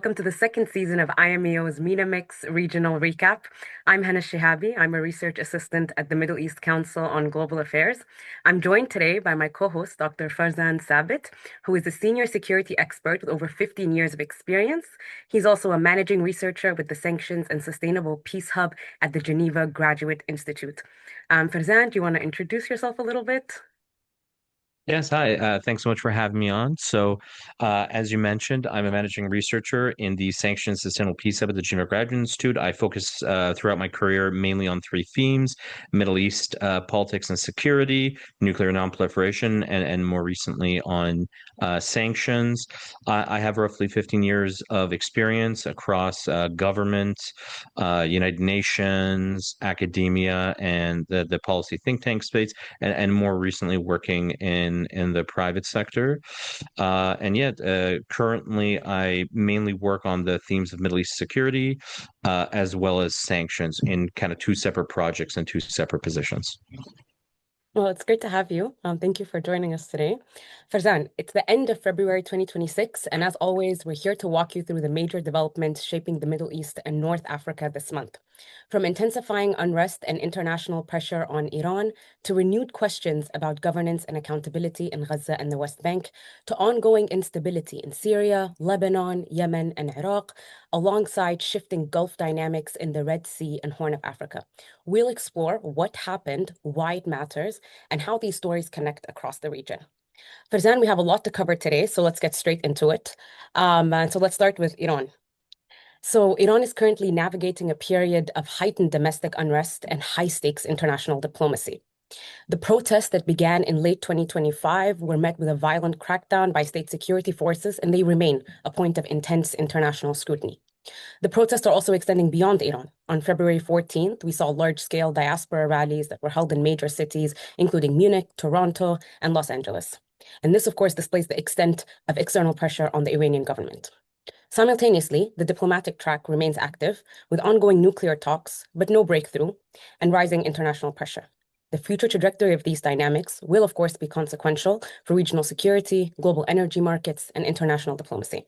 welcome to the second season of IMEO's MENA Mix Regional Recap. I'm Hana Elshehaby. I'm a research assistant at the Middle East Council on Global Affairs. I'm joined today by my co-host, Dr. Farzan Sabet, who is a senior security expert with over 15 years of experience. He's also a managing researcher with the Sanctions and Sustainable Peace Hub at the Geneva Graduate Institute. Farzan, do you want to introduce yourself a little bit? Yes, hi. Thanks so much for having me on. As you mentioned, I'm a managing researcher in the Sanctions Sustainable Peace Hub at the Geneva Graduate Institute. I focus throughout my career mainly on three themes: Middle East politics and security, nuclear nonproliferation, and more recently on sanctions. I have roughly 15 years of experience across government, United Nations, academia, and the policy think tank space, and more recently working in the private sector. Currently I mainly work on the themes of Middle East security, as well as sanctions in kind of two separate projects and two separate positions. Well, it's great to have you. Thank you for joining us today. Farzan, it's the end of February 2026, and as always, we're here to walk you through the major developments shaping the Middle East and North Africa this month. From intensifying unrest and international pressure on Iran to renewed questions about governance and accountability in Gaza and the West Bank, to ongoing instability in Syria, Lebanon, Yemen, and Iraq, alongside shifting Gulf dynamics in the Red Sea and Horn of Africa. We'll explore what happened, why it matters, and how these stories connect across the region. Farzan, we have a lot to cover today, so let's get straight into it. So let's start with Iran. So Iran is currently navigating a period of heightened domestic unrest and high-stakes international diplomacy. The protests that began in late 2025 were met with a violent crackdown by state security forces, and they remain a point of intense international scrutiny. The protests are also extending beyond Iran. On February 14th, we saw large-scale diaspora rallies that were held in major cities, including Munich, Toronto, and Los Angeles. And this, of course, displays the extent of external pressure on the Iranian government. Simultaneously, the diplomatic track remains active, with ongoing nuclear talks, but no breakthrough, and rising international pressure. The future trajectory of these dynamics will, of course, be consequential for regional security, global energy markets, and international diplomacy.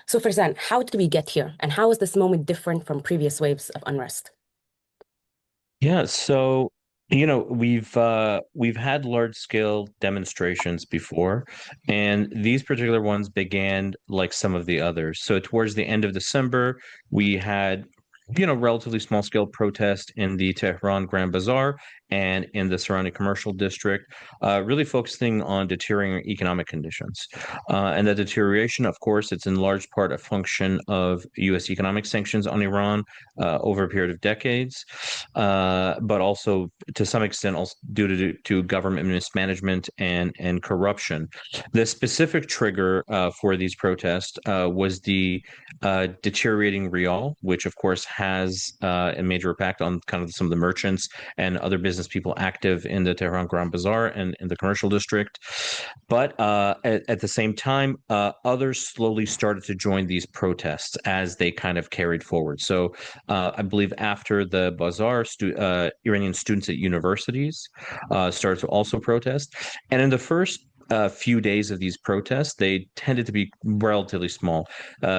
So, Farzan, how did we get here, and how is this moment different from previous waves of unrest? Yeah, so we've had large scale demonstrations before, and these particular ones began like some of the others. So towards the end of December, we had relatively small scale protest in the Tehran Grand Bazaar and in the surrounding commercial district, really focusing on deteriorating economic conditions. And that deterioration, of course, it's in large part a function of U.S. economic sanctions on Iran over a period of decades, but also to some extent also due to government mismanagement and corruption. The specific trigger for these protests was the deteriorating rial, which of course has a major impact on kind of some of the merchants and other business people active in the Tehran Grand Bazaar and in the commercial district. But at the same time, others slowly started to join these protests as they kind of carried forward. So I believe after the bazaar, Iranian students at universities started to also protest. And in the first few days of these protests, they tended to be relatively small.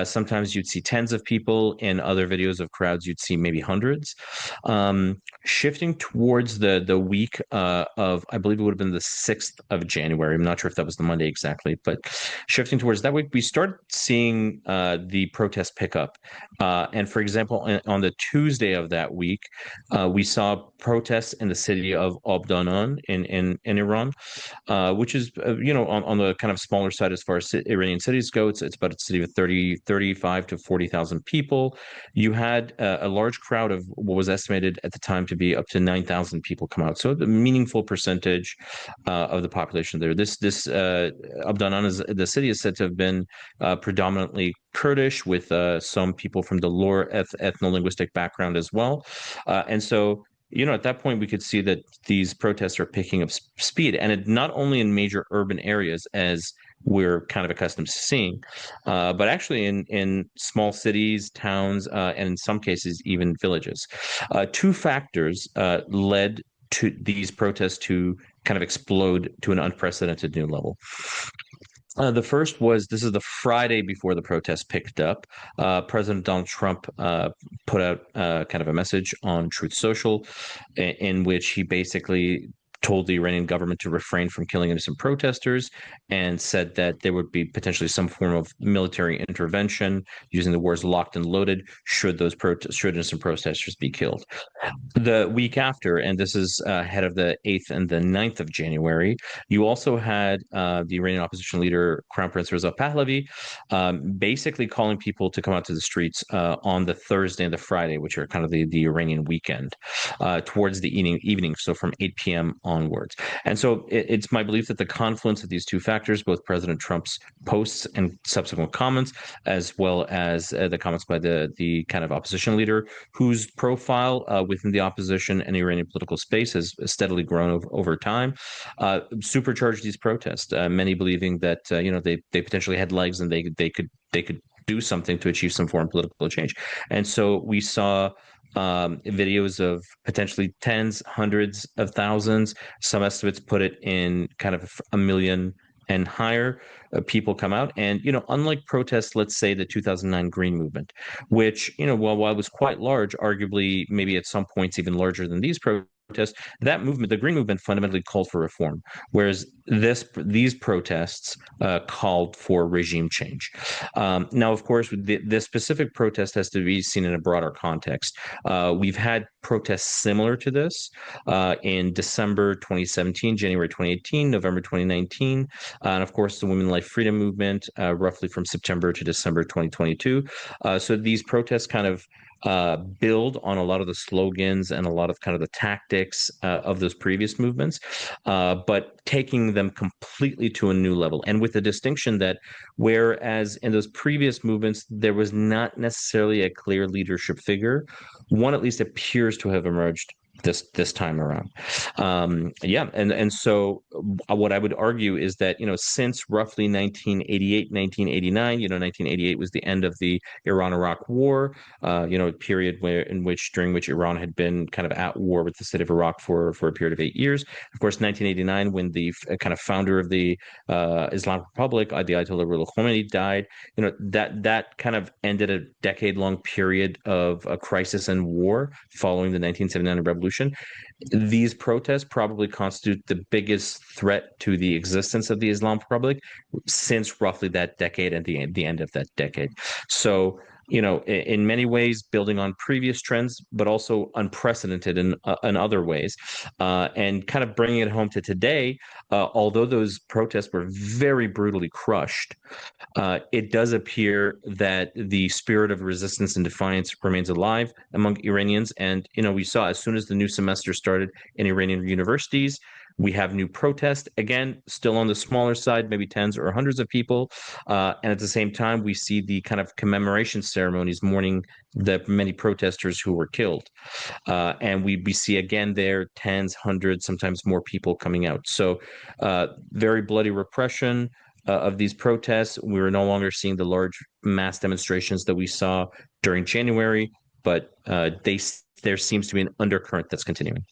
Sometimes you'd see tens of people. In other videos of crowds, you'd see maybe hundreds. Shifting towards the week of, I believe it would have been the 6th of January. I'm not sure if that was the Monday exactly, but shifting towards that week, we started seeing the protests pick up. And for example, on the Tuesday of that week, we saw protests in the city of Abdanan in Iran, which is, on the kind of smaller side as far as Iranian cities go. It's about a city of 35 to 40,000 people. You had a large crowd of what was estimated at the time to be up to 9,000 people come out. So a meaningful percentage of the population there. This Abdanan, the city is said to have been predominantly Kurdish, with some people from the lower ethno-linguistic background as well. And so at that point, we could see that these protests are picking up speed, and not only in major urban areas, as we're kind of accustomed to seeing, but actually in small cities, towns, and in some cases, even villages. Two factors led to these protests to kind of explode to an unprecedented new level. The first was this is the Friday before the protest picked up. President Donald Trump put out kind of a message on Truth Social in which he basically told the Iranian government to refrain from killing innocent protesters and said that there would be potentially some form of military intervention using the words locked and loaded should innocent protesters be killed. The week after, and this is ahead of the 8th and the 9th of January, you also had the Iranian opposition leader, Crown Prince Reza Pahlavi, basically calling people to come out to the streets on the Thursday and the Friday, which are kind of the Iranian weekend, towards the evening, so from 8 p.m. onwards. And so it's my belief that the confluence of these two factors, both President Trump's posts and subsequent comments, as well as the comments by the kind of opposition leader, whose profile within the opposition and Iranian political space has steadily grown over time, supercharged these protests. Many believing that they potentially had legs and they could do something to achieve some form of political change. And so we saw videos of potentially tens, hundreds of thousands. Some estimates put it in kind of a million and higher people come out. And, unlike protests, let's say the 2009 Green Movement, which, while it was quite large, arguably maybe at some points even larger than these protests, that movement, the Green Movement, fundamentally called for reform, whereas these protests called for regime change. Now, of course, the specific protest has to be seen in a broader context. We've had protests similar to this in December 2017, January 2018, November 2019, and of course, the Women Life Freedom Movement, roughly from September to December 2022. So these protests kind of build on a lot of the slogans and a lot of kind of the tactics of those previous movements, but taking them completely to a new level. And with the distinction that whereas in those previous movements, there was not necessarily a clear leadership figure, one at least appears to have emerged this time around. Yeah, and so what I would argue is that since roughly 1988, 1989, 1988 was the end of the Iran-Iraq War, a period during which Iran had been kind of at war with the state of Iraq for a period of 8 years. Of course, 1989, when the kind of founder of the Islamic Republic, the Ayatollah Ruhollah Khomeini, died, that kind of ended a decade-long period of a crisis and war following the 1979 revolution. These protests probably constitute the biggest threat to the existence of the Islamic Republic since roughly that decade and the end of that decade. So, in many ways, building on previous trends, but also unprecedented in other ways, and kind of bringing it home to today. Although those protests were very brutally crushed, it does appear that the spirit of resistance and defiance remains alive among Iranians. And, we saw as soon as the new semester started in Iranian universities, we have new protests, again, still on the smaller side, maybe tens or hundreds of people. And at the same time, we see the kind of commemoration ceremonies mourning the many protesters who were killed. And we see again there tens, hundreds, sometimes more people coming out. So very bloody repression of these protests. We're no longer seeing the large mass demonstrations that we saw during January, but there seems to be an undercurrent that's continuing.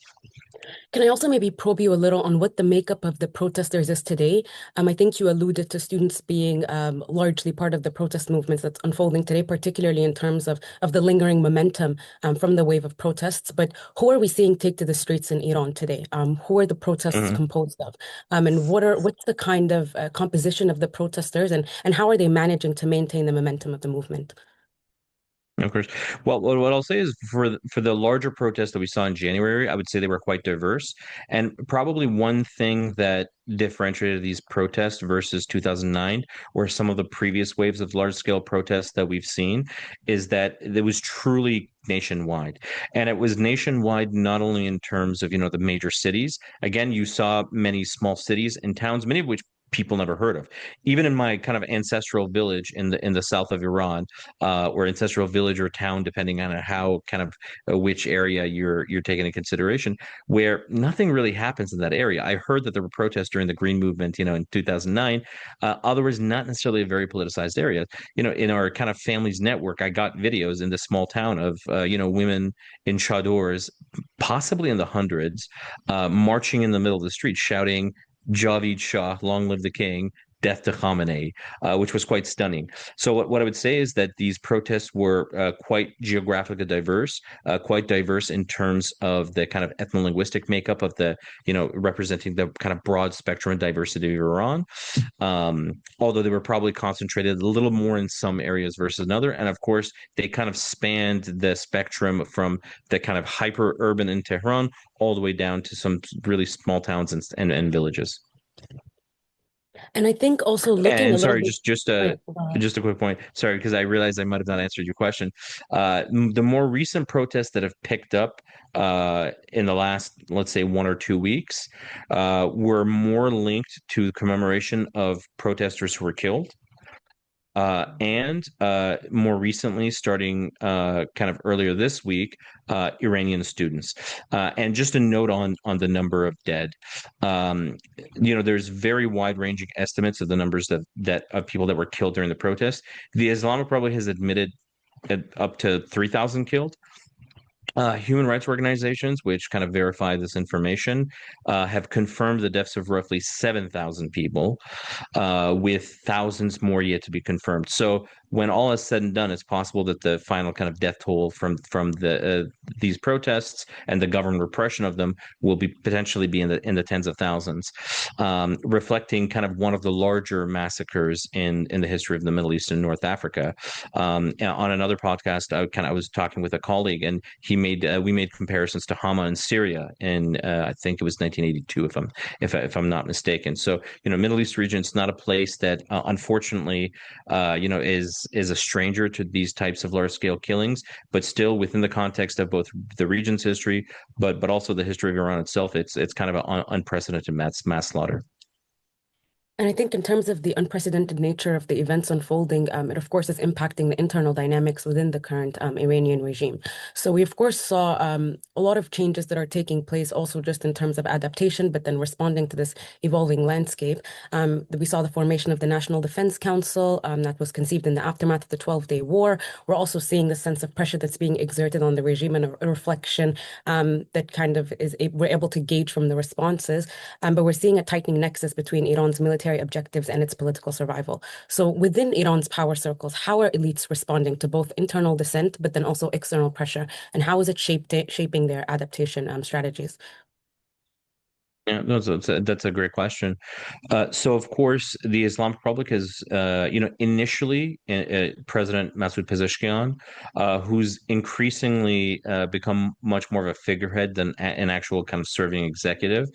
Can I also maybe probe you a little on what the makeup of the protesters is today? I think you alluded to students being largely part of the protest movements that's unfolding today, particularly in terms of the lingering momentum from the wave of protests. But who are we seeing take to the streets in Iran today? Who are the protests Mhm. composed of? And what's the kind of composition of the protesters, and how are they managing to maintain the momentum of the movement? Of course. Well, what I'll say is for the larger protests that we saw in January, I would say they were quite diverse. And probably one thing that differentiated these protests versus 2009 or some of the previous waves of large scale protests that we've seen is that it was truly nationwide. And it was nationwide not only in terms of, the major cities. Again, you saw many small cities and towns, many of which people never heard of. Even in my kind of ancestral village in the south of Iran, or ancestral village or town, depending on how kind of which area you're taking into consideration, where nothing really happens in that area. I heard that there were protests during the Green Movement, in 2009. Otherwise, not necessarily a very politicized area. In our kind of family's network, I got videos in this small town of women in chadors, possibly in the hundreds, marching in the middle of the street, shouting "Javid Shah, long live the king," death to Khamenei, which was quite stunning. So what I would say is that these protests were quite geographically diverse, quite diverse in terms of the kind of ethno-linguistic makeup of the, representing the kind of broad spectrum and diversity of Iran. Although they were probably concentrated a little more in some areas versus another. And of course, they kind of spanned the spectrum from the kind of hyper urban in Tehran all the way down to some really small towns and villages. And I think also looking a And little sorry, bit. Oh, yeah, go ahead. just a quick point. Sorry, because I realized I might have not answered your question. The more recent protests that have picked up in the last, let's say, 1 or 2 weeks, were more linked to commemoration of protesters who were killed. And more recently, starting kind of earlier this week, Iranian students. And just a note on the number of dead. Um, there's very wide-ranging estimates of the numbers that of people that were killed during the protest. The Islamic Republic has admitted up to 3,000 killed. Human rights organizations, which kind of verify this information, have confirmed the deaths of roughly 7,000 people, with thousands more yet to be confirmed. So when all is said and done, it's possible that the final kind of death toll from these protests and the government repression of them will be potentially be in the tens of thousands, reflecting kind of one of the larger massacres in the history of the Middle East and North Africa. On another podcast, I was talking with a colleague, and we made comparisons to Hama in Syria in I think it was 1982, if I'm not mistaken. So Middle East region, it's not a place that unfortunately is a stranger to these types of large scale killings, but still within the context of both the region's history, but also the history of Iran itself, it's kind of an unprecedented mass slaughter. And I think in terms of the unprecedented nature of the events unfolding, it of course is impacting the internal dynamics within the current Iranian regime. So we of course saw a lot of changes that are taking place also just in terms of adaptation, but then responding to this evolving landscape. We saw the formation of the National Defense Council that was conceived in the aftermath of the 12-day war. We're also seeing the sense of pressure that's being exerted on the regime and a reflection that kind of we're able to gauge from the responses. But we're seeing a tightening nexus between Iran's military objectives and its political survival. So within Iran's power circles, how are elites responding to both internal dissent, but then also external pressure? And how is it shaping their adaptation strategies? Yeah, no, that's a great question. So, of course, the Islamic Republic is, initially President Masoud Pezeshkian, who's increasingly become much more of a figurehead than an actual kind of serving executive.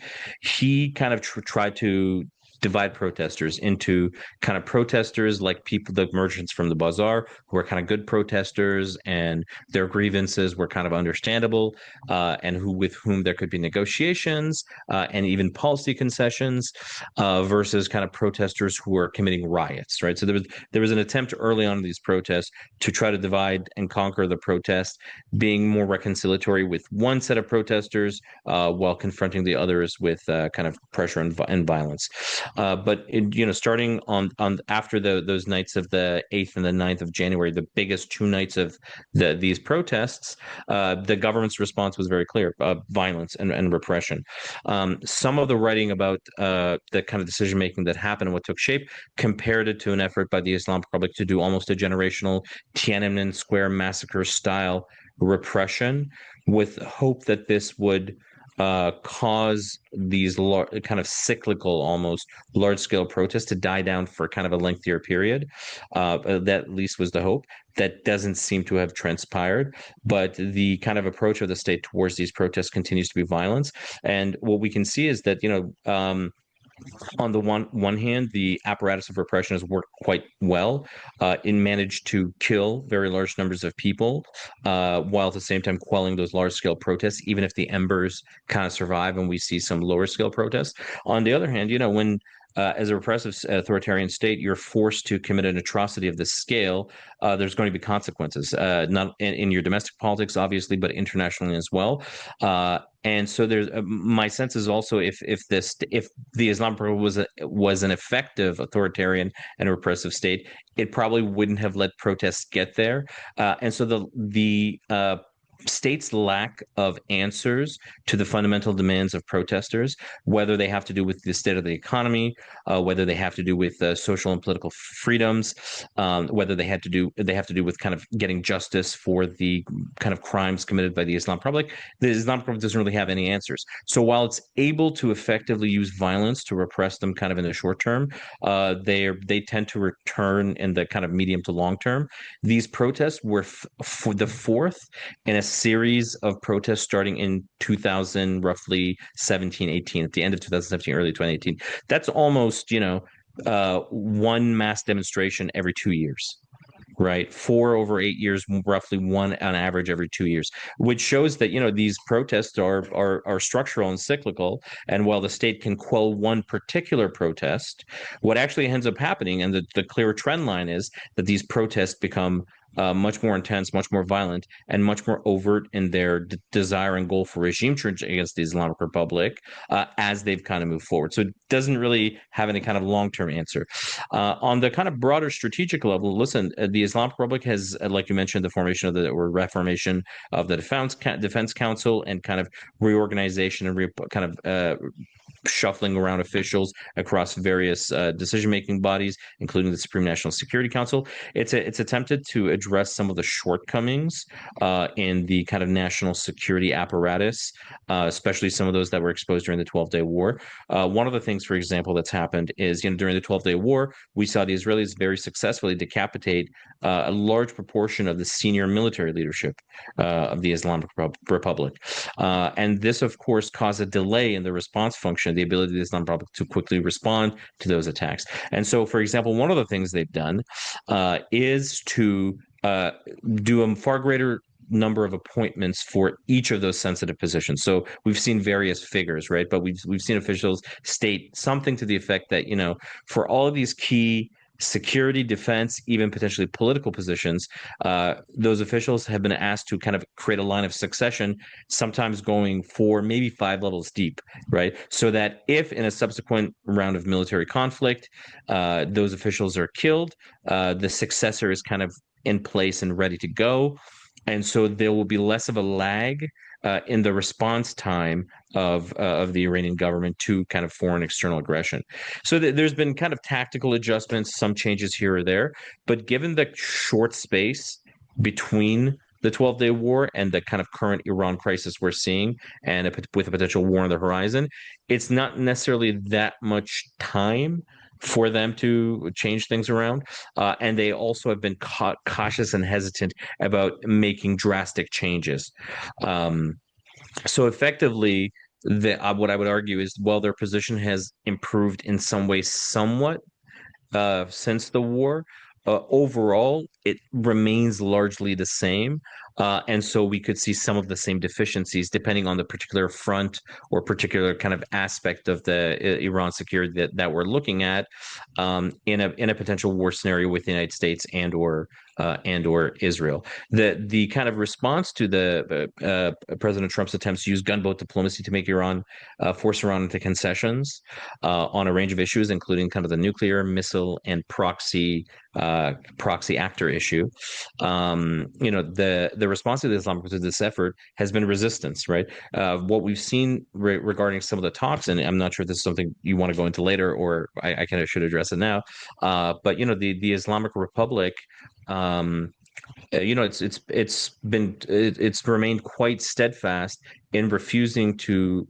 He kind of tried to divide protesters into kind of protesters like people, the merchants from the bazaar, who are kind of good protesters and their grievances were kind of understandable, and with whom there could be negotiations and even policy concessions, versus kind of protesters who are committing riots, right? So there was an attempt early on in these protests to try to divide and conquer the protest, being more reconciliatory with one set of protesters, while confronting the others with kind of pressure and violence. Starting on after those nights of the 8th and the 9th of January, the biggest 2 nights of these protests, the government's response was very clear: violence and repression. Some of the writing about the kind of decision making that happened and what took shape compared it to an effort by the Islamic Republic to do almost a generational Tiananmen Square massacre style repression, with hope that this would cause these kind of cyclical, almost large scale protests to die down for kind of a lengthier period. That at least was the hope. That doesn't seem to have transpired, but the kind of approach of the state towards these protests continues to be violence. And what we can see is that, on the one hand, the apparatus of repression has worked quite well. It managed to kill very large numbers of people, while at the same time quelling those large scale protests, even if the embers kind of survive and we see some lower scale protests. On the other hand, when as a repressive authoritarian state, you're forced to commit an atrocity of this scale, there's going to be consequences, not in your domestic politics, obviously, but internationally as well. And so there's my sense is also if the Islamic Republic was an effective authoritarian and repressive state, it probably wouldn't have let protests get there. And so the states' lack of answers to the fundamental demands of protesters, whether they have to do with the state of the economy, whether they have to do with social and political freedoms, whether they have to do with kind of getting justice for the kind of crimes committed by the Islamic Republic. The Islamic Republic doesn't really have any answers. So while it's able to effectively use violence to repress them, kind of in the short term, they tend to return in the kind of medium to long term. These protests were for the fourth in a series of protests starting in 2000, roughly 17, 18, at the end of 2017, early 2018. That's almost, one mass demonstration every 2 years, right? Four over 8 years, roughly one on average every 2 years, which shows that these protests are structural and cyclical. And while the state can quell one particular protest, what actually ends up happening, and the clear trend line is that these protests become much more intense, much more violent, and much more overt in their desire and goal for regime change against the Islamic Republic as they've kind of moved forward. So it doesn't really have any kind of long-term answer. On the kind of broader strategic level, listen, the Islamic Republic has, like you mentioned, the formation of the or reformation of the Defense Council and kind of reorganization and kind of shuffling around officials across various decision-making bodies, including the Supreme National Security Council. It's attempted to address some of the shortcomings in the kind of national security apparatus, especially some of those that were exposed during the 12-day war. One of the things, for example, that's happened is, during the 12-day war, we saw the Israelis very successfully decapitate a large proportion of the senior military leadership of the Islamic Republic. And this, of course, caused a delay in the response function, the ability of the Islamic Republic to quickly respond to those attacks. And so, for example, one of the things they've done is to do a far greater number of appointments for each of those sensitive positions. So we've seen various figures, right? But we've seen officials state something to the effect that, for all of these key security, defense, even potentially political positions, those officials have been asked to kind of create a line of succession, sometimes going for maybe 5 levels deep, right? So that if in a subsequent round of military conflict, those officials are killed, the successor is kind of in place and ready to go. And so there will be less of a lag in the response time of the Iranian government to kind of foreign external aggression. So there's been kind of tactical adjustments, some changes here or there, but given the short space between the 12-day war and the kind of current Iran crisis we're seeing, and with a potential war on the horizon, it's not necessarily that much time for them to change things around. And they also have been cautious and hesitant about making drastic changes. So effectively, what I would argue is, while their position has improved in some ways, somewhat since the war, overall, it remains largely the same. And so we could see some of the same deficiencies depending on the particular front or particular kind of aspect of the Iran security that we're looking at in a potential war scenario with the United States and or Israel. The kind of response to the President Trump's attempts to use gunboat diplomacy to make Iran force Iran into concessions on a range of issues, including kind of the nuclear, missile, and proxy actor issue. The response to the Islamic to this effort has been resistance, right? What we've seen regarding some of the talks, and I'm not sure if this is something you want to go into later, or I kind of should address it now. But the Islamic Republic, it's remained quite steadfast in refusing to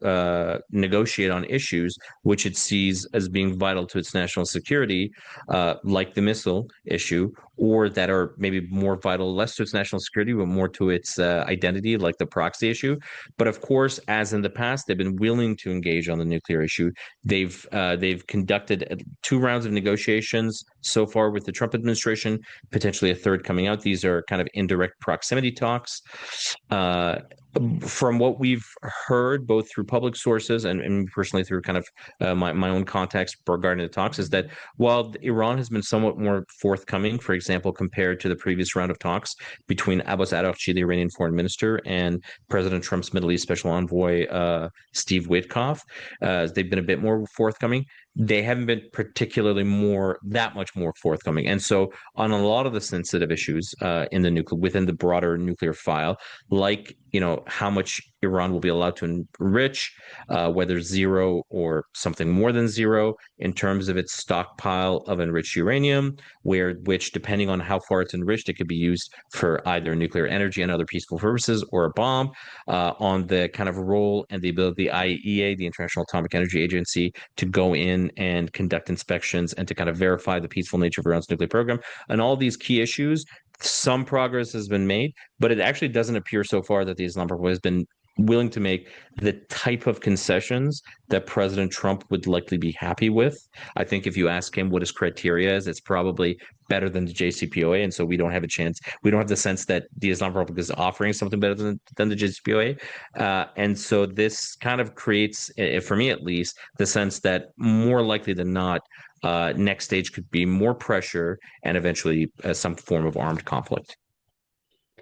negotiate on issues which it sees as being vital to its national security, like the missile issue, or that are maybe more vital, less to its national security, but more to its identity, like the proxy issue. But of course, as in the past, they've been willing to engage on the nuclear issue. They've conducted 2 rounds of negotiations so far with the Trump administration, potentially a third coming out. These are kind of indirect proximity talks. From what we've heard, both through public sources and personally through kind of my own context regarding the talks, is that while Iran has been somewhat more forthcoming, for example, compared to the previous round of talks between Abbas Araghchi, the Iranian foreign minister, and President Trump's Middle East special envoy, Steve Witkoff, they've been a bit more forthcoming. they haven't been particularly that much more forthcoming. And so on a lot of the sensitive issues in the nuclear within the broader nuclear file, like how much Iran will be allowed to enrich, whether zero or something more than zero in terms of its stockpile of enriched uranium, which depending on how far it's enriched, it could be used for either nuclear energy and other peaceful purposes or a bomb. On the kind of role and the ability of the IAEA, the International Atomic Energy Agency, to go in and conduct inspections and to kind of verify the peaceful nature of Iran's nuclear program. And all these key issues, some progress has been made, but it actually doesn't appear so far that the Islam Prophet has been willing to make the type of concessions that President Trump would likely be happy with. I think if you ask him what his criteria is, it's probably better than the JCPOA. And so we don't have a chance. We don't have the sense that the Islam Republic is offering something better than the JCPOA. And so this kind of creates, for me at least, the sense that more likely than not, next stage could be more pressure and eventually some form of armed conflict.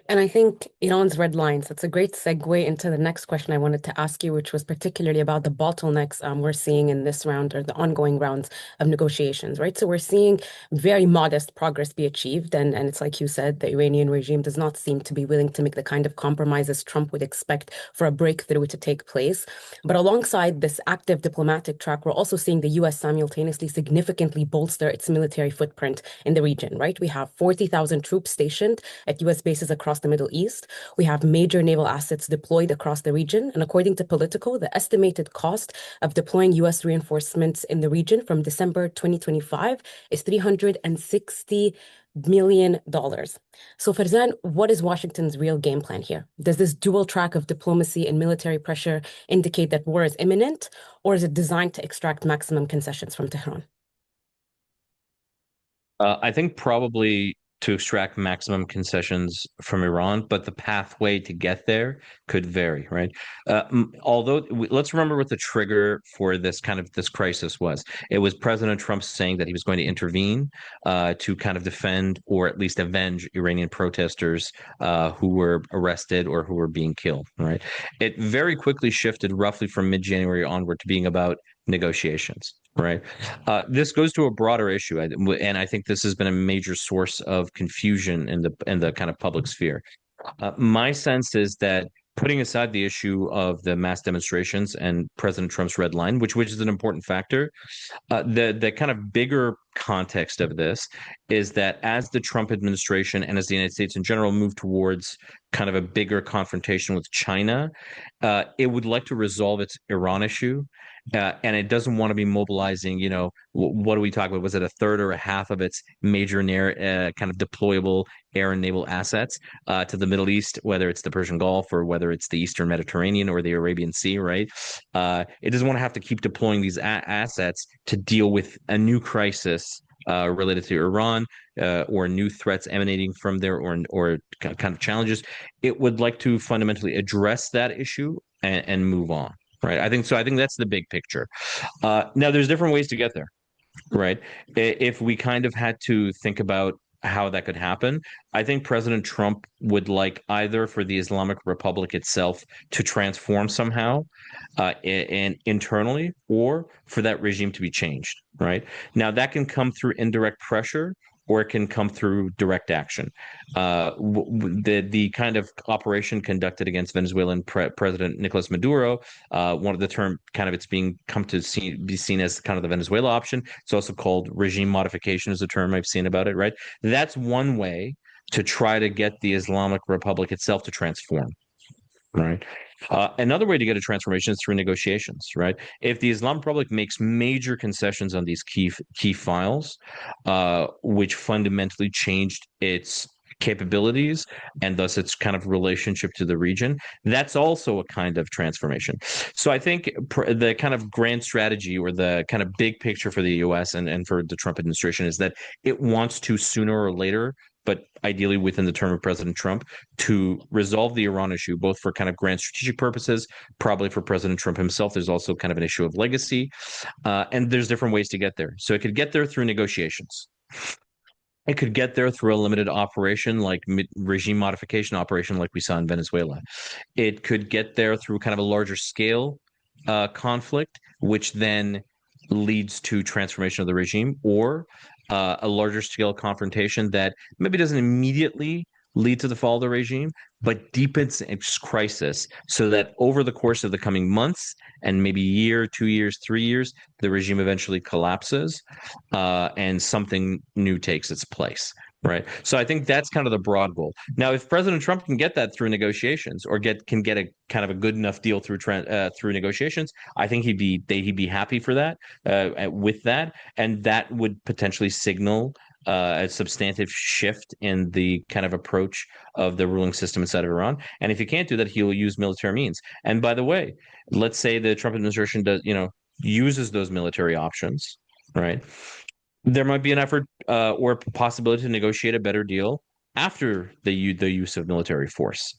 And I think Iran's red lines, that's a great segue into the next question I wanted to ask you, which was particularly about the bottlenecks we're seeing in this round or the ongoing rounds of negotiations, right? So we're seeing very modest progress be achieved. And it's like you said, the Iranian regime does not seem to be willing to make the kind of compromises Trump would expect for a breakthrough to take place. But alongside this active diplomatic track, we're also seeing the US simultaneously significantly bolster its military footprint in the region, right? We have 40,000 troops stationed at US bases across the Middle East. We have major naval assets deployed across the region. And according to Politico, the estimated cost of deploying US reinforcements in the region from December 2025 is $360 million. So, Farzan, what is Washington's real game plan here? Does this dual track of diplomacy and military pressure indicate that war is imminent, or is it designed to extract maximum concessions from Tehran? I think probably to extract maximum concessions from Iran, but the pathway to get there could vary, right? Although let's remember what the trigger for this crisis was. It was President Trump saying that he was going to intervene to kind of defend or at least avenge Iranian protesters who were arrested or who were being killed, right? It very quickly shifted roughly from mid-January onward to being about negotiations. Right. This goes to a broader issue, and I think this has been a major source of confusion in the kind of public sphere. My sense is that putting aside the issue of the mass demonstrations and President Trump's red line, which is an important factor, the kind of bigger context of this is that as the Trump administration and as the United States in general move towards kind of a bigger confrontation with China, it would like to resolve its Iran issue. And it doesn't want to be mobilizing, what do we talk about? Was it a third or a half of its major kind of deployable air and naval assets to the Middle East, whether it's the Persian Gulf or whether it's the Eastern Mediterranean or the Arabian Sea, right? It doesn't want to have to keep deploying these assets to deal with a new crisis related to Iran or new threats emanating from there or kind of challenges. It would like to fundamentally address that issue and move on. Right. I think so. I think that's the big picture. Now, there's different ways to get there. Right. If we kind of had to think about how that could happen, I think President Trump would like either for the Islamic Republic itself to transform somehow and internally, or for that regime to be changed. Right. Now, that can come through indirect pressure or it can come through direct action. The kind of operation conducted against Venezuelan President Nicolas Maduro, one of the term kind of it's being come to be seen as kind of the Venezuela option. It's also called regime modification is a term I've seen about it, right? That's one way to try to get the Islamic Republic itself to transform. Right. Another way to get a transformation is through negotiations, right? If the Islamic Republic makes major concessions on these key files, which fundamentally changed its capabilities and thus its kind of relationship to the region, that's also a kind of transformation. So I think the kind of grand strategy or the kind of big picture for the US and for the Trump administration is that it wants to sooner or later, but ideally within the term of President Trump, to resolve the Iran issue, both for kind of grand strategic purposes, probably for President Trump himself. There's also kind of an issue of legacy, and there's different ways to get there. So it could get there through negotiations. It could get there through a limited operation, like regime modification operation, like we saw in Venezuela. It could get there through kind of a larger scale conflict, which then leads to transformation of the regime, or a larger scale confrontation that maybe doesn't immediately lead to the fall of the regime, but deepens its crisis so that over the course of the coming months and maybe year, 2 years, 3 years, the regime eventually collapses and something new takes its place. Right. So I think that's kind of the broad goal. Now, if President Trump can get that through negotiations or can get a kind of a good enough deal through negotiations, I think he'd be happy for that with that, and that would potentially signal a substantive shift in the kind of approach of the ruling system inside of Iran. And if he can't do that, he'll use military means. And by the way, let's say the Trump administration uses those military options, right? There might be an effort or a possibility to negotiate a better deal after the use of military force,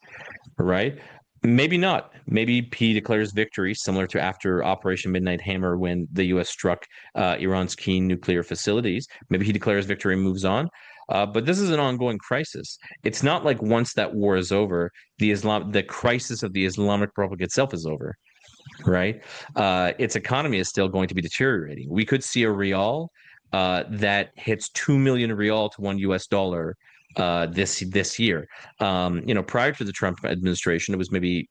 right? Maybe not. Maybe he declares victory, similar to after Operation Midnight Hammer when the U.S. struck Iran's key nuclear facilities. Maybe he declares victory and moves on. But this is an ongoing crisis. It's not like once that war is over, the crisis of the Islamic Republic itself is over, right? Its economy is still going to be deteriorating. We could see a rial that hits 2 million rial to $1 this year. Prior to the Trump administration, it was maybe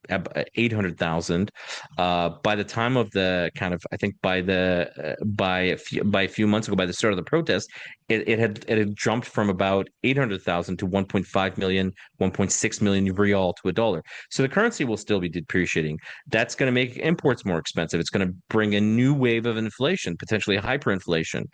800,000. By the time of the kind of, I think by a few months ago, by the start of the protest, it had jumped from about 800,000 to 1.5 million, 1.6 million rial to $1. So the currency will still be depreciating. That's going to make imports more expensive. It's going to bring a new wave of inflation, potentially hyperinflation.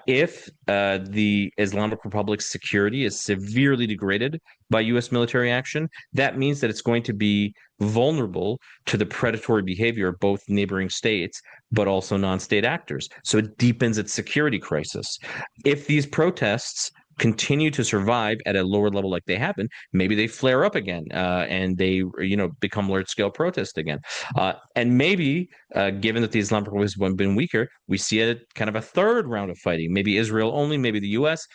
If the Islamic Republic's security is severely degraded by U.S. military action, that means that it's going to be vulnerable to the predatory behavior of both neighboring states, but also non-state actors. So it deepens its security crisis. If these protests continue to survive at a lower level like they have been, maybe they flare up again and they become large scale protests again. And maybe given that the Islamic Republic has been weaker, we see a kind of a third round of fighting. Maybe Israel only, maybe the U.S.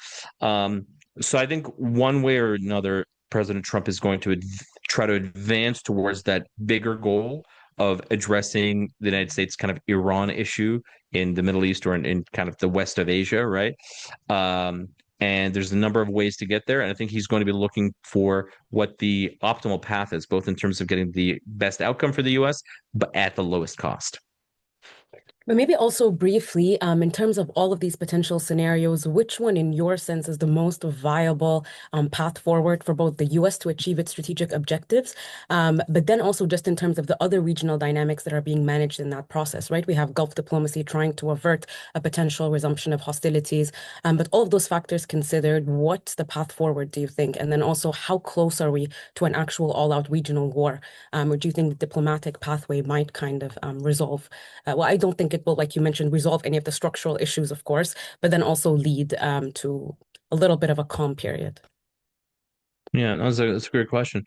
So I think one way or another, President Trump is going to try to advance towards that bigger goal of addressing the United States kind of Iran issue in the Middle East or in kind of the west of Asia, right? Um, and there's a number of ways to get there. And I think he's going to be looking for what the optimal path is, both in terms of getting the best outcome for the US, but at the lowest cost. But maybe also briefly, in terms of all of these potential scenarios, which one, in your sense, is the most viable path forward for both the US to achieve its strategic objectives, but then also just in terms of the other regional dynamics that are being managed in that process, right? We have Gulf diplomacy trying to avert a potential resumption of hostilities, but all of those factors considered, what's the path forward, do you think? And then also, how close are we to an actual all-out regional war? Or do you think the diplomatic pathway might kind of resolve? Well, I don't think it will, like you mentioned, resolve any of the structural issues, of course, but then also lead to a little bit of a calm period. Yeah, that's a great question.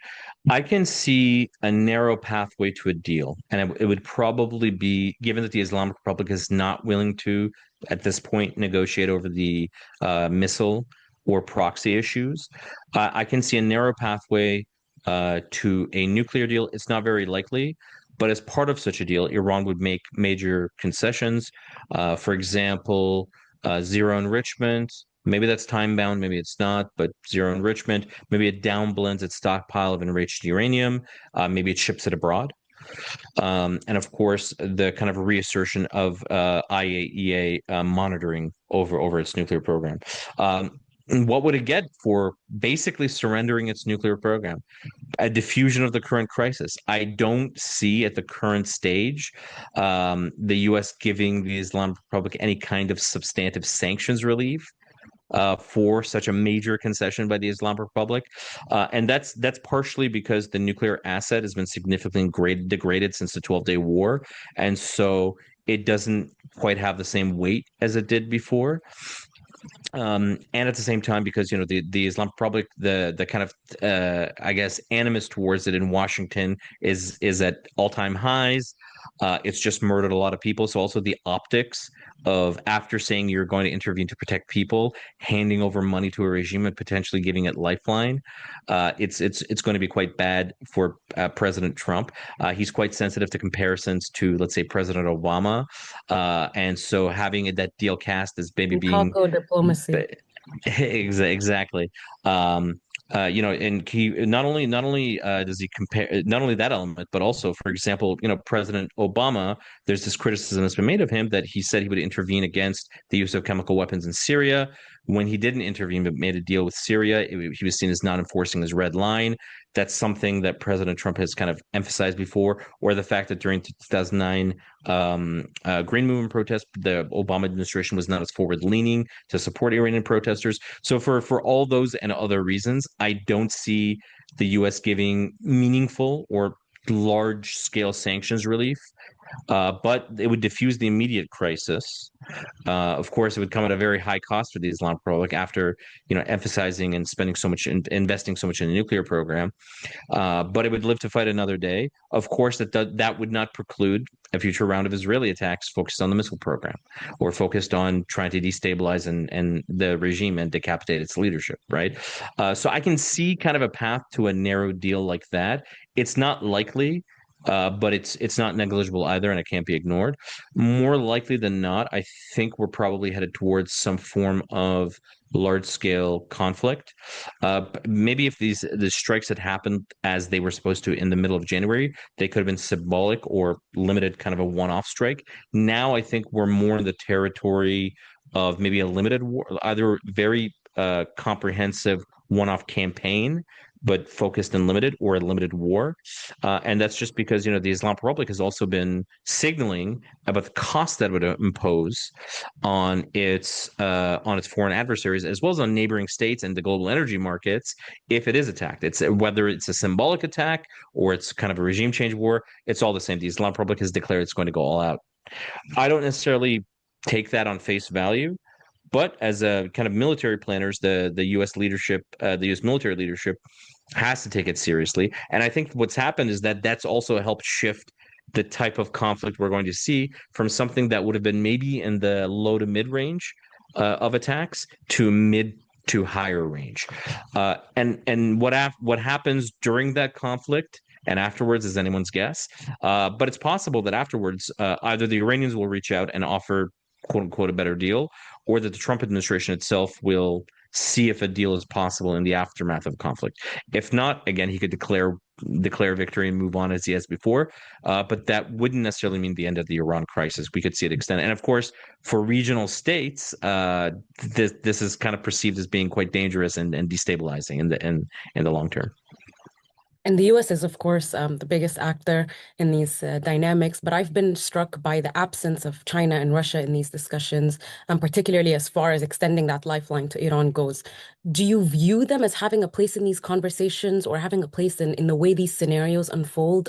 I can see a narrow pathway to a deal, and it would probably be, given that the Islamic Republic is not willing to, at this point, negotiate over the missile or proxy issues. I can see a narrow pathway to a nuclear deal. It's not very likely, but as part of such a deal, Iran would make major concessions. For example, zero enrichment. Maybe that's time bound, maybe it's not, but zero enrichment. Maybe it downblends its stockpile of enriched uranium. Maybe it ships it abroad. And of course, the kind of reassertion of IAEA monitoring over its nuclear program. What would it get for basically surrendering its nuclear program? A diffusion of the current crisis. I don't see at the current stage the U.S. giving the Islamic Republic any kind of substantive sanctions relief for such a major concession by the Islamic Republic, and that's partially because the nuclear asset has been significantly degraded since the 12-day war, and so it doesn't quite have the same weight as it did before. And at the same time, because the Islamic Republic, the kind of I guess animus towards it in Washington is at all-time highs. It's just murdered a lot of people. So also the optics of after saying you're going to intervene to protect people, handing over money to a regime and potentially giving it lifeline, it's going to be quite bad for President Trump. He's quite sensitive to comparisons to, let's say, President Obama, and so having that deal cast as maybe And being taco diplomacy. exactly. Um, and he not only does he compare not only that element, but also, for example, President Obama. There's this criticism that's been made of him that he said he would intervene against the use of chemical weapons in Syria. When he didn't intervene but made a deal with Syria, he was seen as not enforcing his red line. That's something that President Trump has kind of emphasized before, or the fact that during 2009 Green Movement protests, the Obama administration was not as forward-leaning to support Iranian protesters. So for all those and other reasons, I don't see the U.S. giving meaningful or large-scale sanctions relief, but it would diffuse the immediate crisis. Of course, it would come at a very high cost for the Islamic Republic after emphasizing and spending so much, investing so much in the nuclear program. But it would live to fight another day. Of course, that would not preclude a future round of Israeli attacks focused on the missile program or focused on trying to destabilize and the regime and decapitate its leadership, right? So I can see kind of a path to a narrow deal like that. It's not likely. But it's not negligible either, and it can't be ignored. More likely than not, I think we're probably headed towards some form of large scale conflict. Maybe if the strikes had happened as they were supposed to in the middle of January, they could have been symbolic or limited, kind of a one-off strike. Now I think we're more in the territory of maybe a limited war, either very comprehensive one-off campaign, but focused and limited, or a limited war. And that's just because, the Islamic Republic has also been signaling about the cost that it would impose on its foreign adversaries, as well as on neighboring states and the global energy markets, if it is attacked. It's whether it's a symbolic attack or it's kind of a regime change war, it's all the same. The Islamic Republic has declared it's going to go all out. I don't necessarily take that on face value. But as a kind of military planners, the U.S. leadership, the U.S. military leadership, has to take it seriously. And I think what's happened is that that's also helped shift the type of conflict we're going to see from something that would have been maybe in the low to mid range of attacks to mid to higher range. And what happens during that conflict and afterwards is anyone's guess. But it's possible that afterwards, either the Iranians will reach out and offer quote unquote a better deal, or that the Trump administration itself will see if a deal is possible in the aftermath of conflict. If not, again, he could declare victory and move on as he has before. But that wouldn't necessarily mean the end of the Iran crisis. We could see it extend. And of course, for regional states, this is kind of perceived as being quite dangerous and destabilizing in the long term. And the US is, of course, the biggest actor in these dynamics, but I've been struck by the absence of China and Russia in these discussions, particularly as far as extending that lifeline to Iran goes. Do you view them as having a place in these conversations or having a place in the way these scenarios unfold?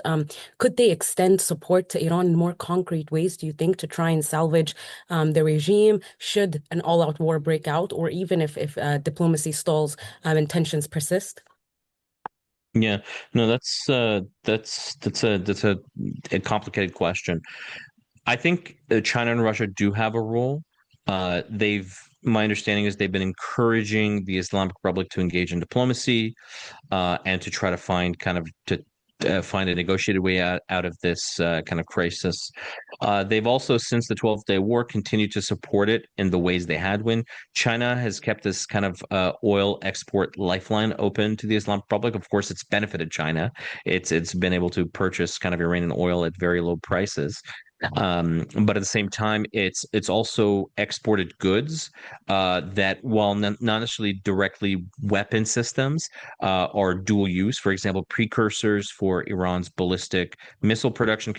Could they extend support to Iran in more concrete ways, do you think, to try and salvage the regime should an all-out war break out, or even if diplomacy stalls and tensions persist? Yeah, no, that's a complicated question. I think China and Russia do have a role. My understanding is they've been encouraging the Islamic Republic to engage in diplomacy, and to try to find a negotiated way out of this kind of crisis. They've also, since the 12th Day War, continued to support it in the ways they had when China has kept this kind of oil export lifeline open to the Islamic Republic. Of course, it's benefited China. It's been able to purchase kind of Iranian oil at very low prices. But at the same time, it's also exported goods that, while not necessarily directly weapon systems, are dual use. For example, precursors for Iran's ballistic missile production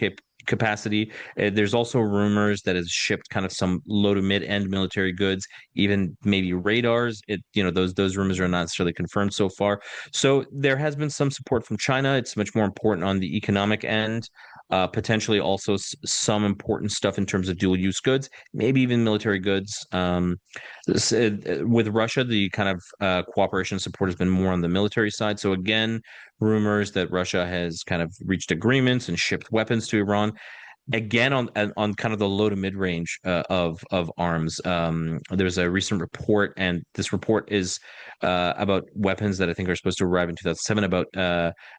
capacity. There's also rumors that it's shipped kind of some low to mid end military goods, even maybe radars. Those rumors are not necessarily confirmed so far. So there has been some support from China. It's much more important on the economic end. Potentially also some important stuff in terms of dual use goods, maybe even military goods. With Russia, the kind of cooperation support has been more on the military side. So again, rumors that Russia has kind of reached agreements and shipped weapons to Iran. again on kind of the low to mid range of arms. There's a recent report, and this report is about weapons that I think are supposed to arrive in 2007,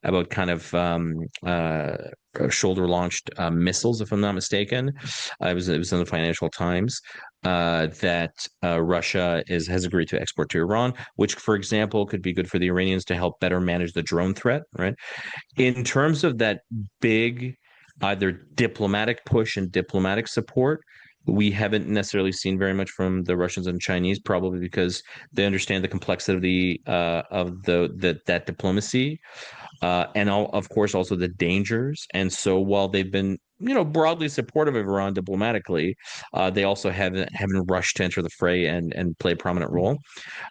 about kind of shoulder launched missiles, if I'm not mistaken. It was in the Financial Times that Russia has agreed to export to Iran, which, for example, could be good for the Iranians to help better manage the drone threat, right? In terms of that big either diplomatic push and diplomatic support, we haven't necessarily seen very much from the Russians and Chinese, probably because they understand the complexity of that diplomacy, and of course also the dangers. And so while they've been broadly supportive of Iran diplomatically, they also haven't rushed to enter the fray and play a prominent role.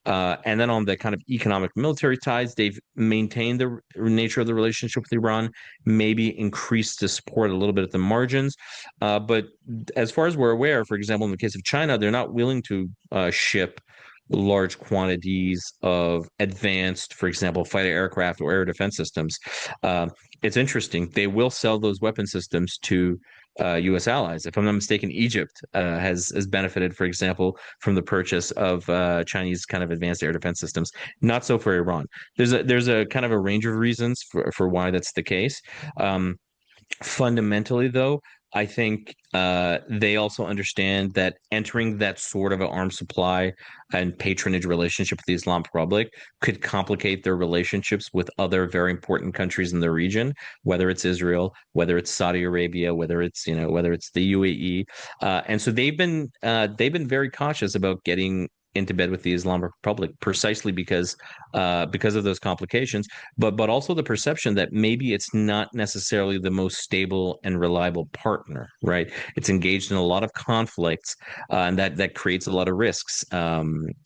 And then on the kind of economic military ties, they've maintained the nature of the relationship with Iran, maybe increased the support a little bit at the margins. But as far as we're aware, for example, in the case of China, they're not willing to ship large quantities of advanced, for example, fighter aircraft or air defense systems. Uh, it's interesting. They will sell those weapon systems to U.S. allies. If I'm not mistaken, Egypt has benefited, for example, from the purchase of Chinese kind of advanced air defense systems. Not so for Iran. There's a kind of a range of reasons for why that's the case. Um, Fundamentally, though, I think they also understand that entering that sort of an arms supply and patronage relationship with the Islamic Republic could complicate their relationships with other very important countries in the region, whether it's Israel, whether it's Saudi Arabia, whether it's the UAE, and so they've been very cautious about getting into bed with the Islamic Republic precisely because of those complications, but also the perception that maybe it's not necessarily the most stable and reliable partner, right? It's engaged in a lot of conflicts, and that creates a lot of risks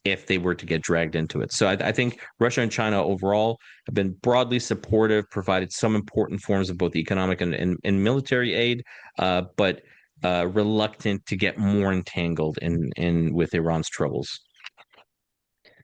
if they were to get dragged into it. So I think Russia and China overall have been broadly supportive, provided some important forms of both economic and military aid, but reluctant to get more entangled in with Iran's troubles.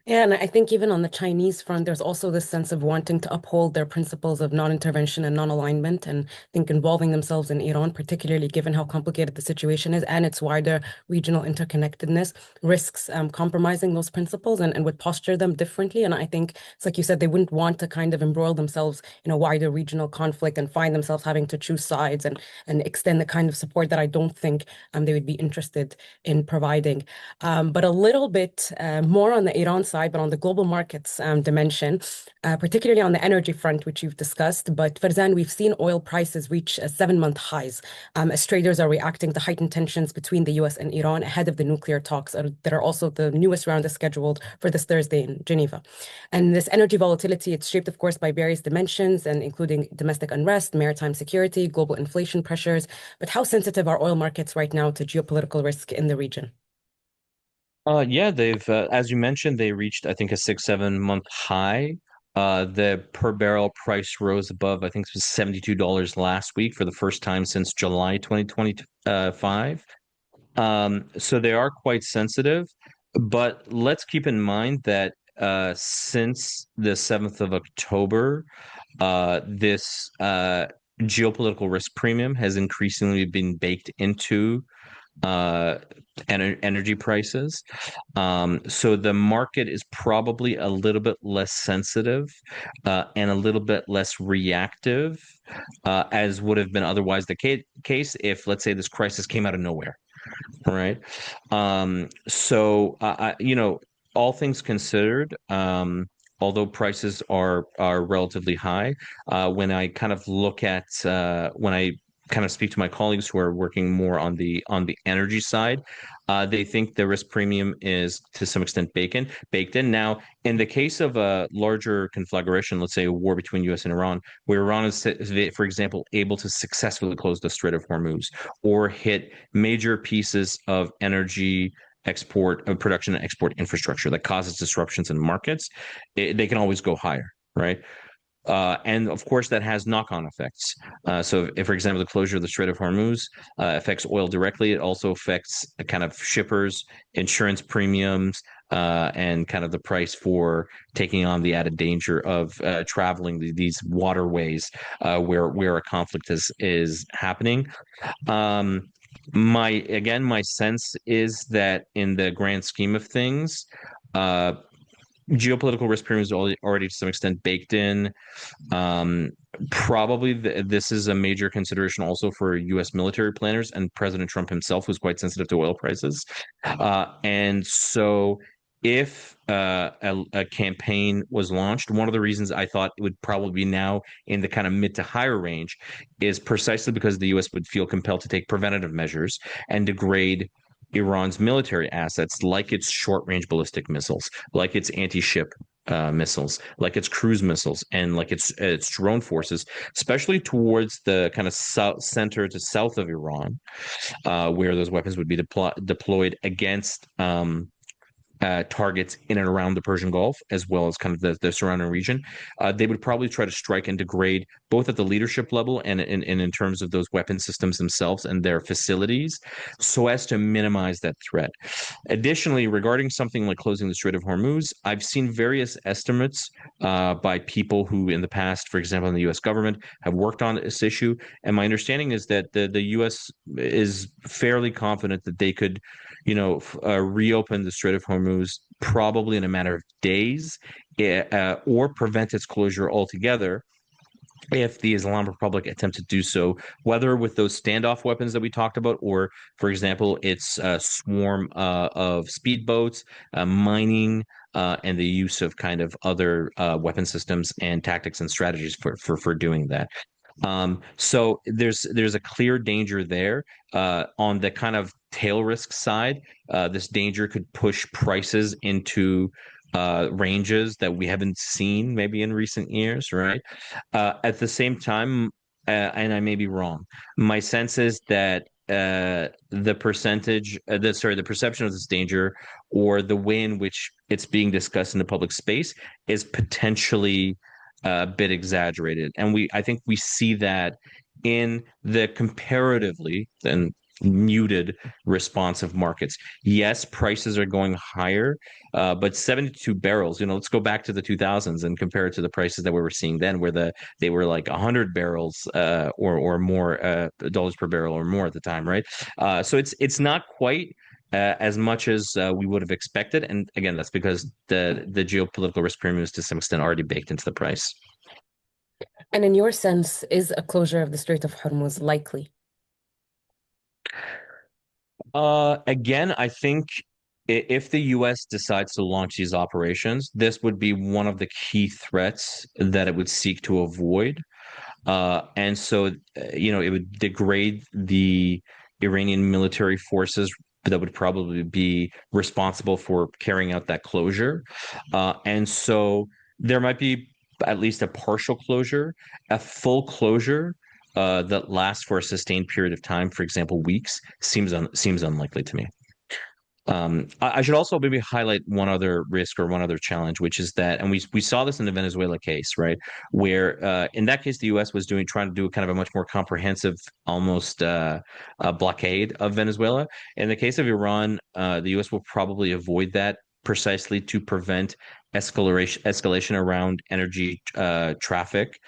Yeah, and I think even on the Chinese front, there's also this sense of wanting to uphold their principles of non-intervention and non-alignment. And I think involving themselves in Iran, particularly given how complicated the situation is and its wider regional interconnectedness, risks compromising those principles and would posture them differently. And I think it's like you said, they wouldn't want to kind of embroil themselves in a wider regional conflict and find themselves having to choose sides and extend the kind of support that I don't think they would be interested in providing. But a little bit more on the Iran side, but on the global markets dimension, particularly on the energy front, which you've discussed. But Farzan, we've seen oil prices reach 7-month highs as traders are reacting to heightened tensions between the US and Iran ahead of the nuclear talks that are also the newest round is scheduled for this Thursday in Geneva. And this energy volatility, it's shaped, of course, by various dimensions, and including domestic unrest, maritime security, global inflation pressures. But how sensitive are oil markets right now to geopolitical risk in the region? Yeah, they've, as you mentioned, they reached, I think, a 6, 7 month high. The per barrel price rose above, I think it was $72 last week for the first time since July 2025. So they are quite sensitive, but let's keep in mind that since the 7th of October, this geopolitical risk premium has increasingly been baked into uh energy prices. So the market is probably a little bit less sensitive and a little bit less reactive as would have been otherwise the case if, let's say, this crisis came out of nowhere. All right. So all things considered, although prices are relatively high, when I kind of look at when I kind of speak to my colleagues who are working more on the energy side, they think the risk premium is to some extent baked in. Now, in the case of a larger conflagration, let's say a war between U.S. and Iran, where Iran is, for example, able to successfully close the Strait of Hormuz or hit major pieces of energy export of production and export infrastructure that causes disruptions in markets, they can always go higher, right? And of course, that has knock-on effects. So, if, for example, the closure of the Strait of Hormuz affects oil directly, it also affects kind of shippers, insurance premiums, and kind of the price for taking on the added danger of traveling these waterways where a conflict is happening. Um, my sense is that in the grand scheme of things, uh, geopolitical risk premium is already to some extent baked in. Um, Probably this is a major consideration also for U.S. military planners and President Trump himself, who's quite sensitive to oil prices. And so, if a campaign was launched, one of the reasons I thought it would probably be now in the kind of mid to higher range is precisely because the U.S. would feel compelled to take preventative measures and degrade Iran's military assets, like its short-range ballistic missiles, like its anti-ship missiles, like its cruise missiles, and like its drone forces, especially towards the kind of center to south of Iran, where those weapons would be deployed against targets in and around the Persian Gulf, as well as kind of the surrounding region. They would probably try to strike and degrade both at the leadership level and in terms of those weapon systems themselves and their facilities, so as to minimize that threat. Additionally, regarding something like closing the Strait of Hormuz, I've seen various estimates by people who, in the past, for example, in the U.S. government, have worked on this issue. And my understanding is that the U.S. is fairly confident that they could, reopen the Strait of Hormuz probably in a matter of days, or prevent its closure altogether if the Islamic Republic attempts to do so, whether with those standoff weapons that we talked about, or, for example, its swarm of speedboats, mining, and the use of kind of other weapon systems and tactics and strategies for doing that. So there's a clear danger there. On the kind of tail risk side, this danger could push prices into ranges that we haven't seen maybe in recent years, right? At the same time, and I may be wrong, my sense is that the percentage, the perception of this danger, or the way in which it's being discussed in the public space, is potentially a bit exaggerated. And I think we see that in the comparatively and muted response of markets. Yes, prices are going higher, but 72 barrels, let's go back to the 2000s and compare it to the prices that we were seeing then, where they were like 100 barrels or more dollars per barrel or more at the time, right? So it's not quite as much as we would have expected. And again, that's because the geopolitical risk premium is to some extent already baked into the price. And in your sense, is a closure of the Strait of Hormuz likely? Again, I think if the U.S. decides to launch these operations, this would be one of the key threats that it would seek to avoid. And so, it would degrade the Iranian military forces that would probably be responsible for carrying out that closure. And so there might be at least a partial closure. A full closure that lasts for a sustained period of time, for example, weeks, seems unlikely to me. I should also maybe highlight one other risk or one other challenge, which is that, and we saw this in the Venezuela case, right, where in that case the U.S. was trying to do kind of a much more comprehensive, almost blockade of Venezuela. In the case of Iran, the U.S. will probably avoid that precisely to prevent escalation around energy traffic.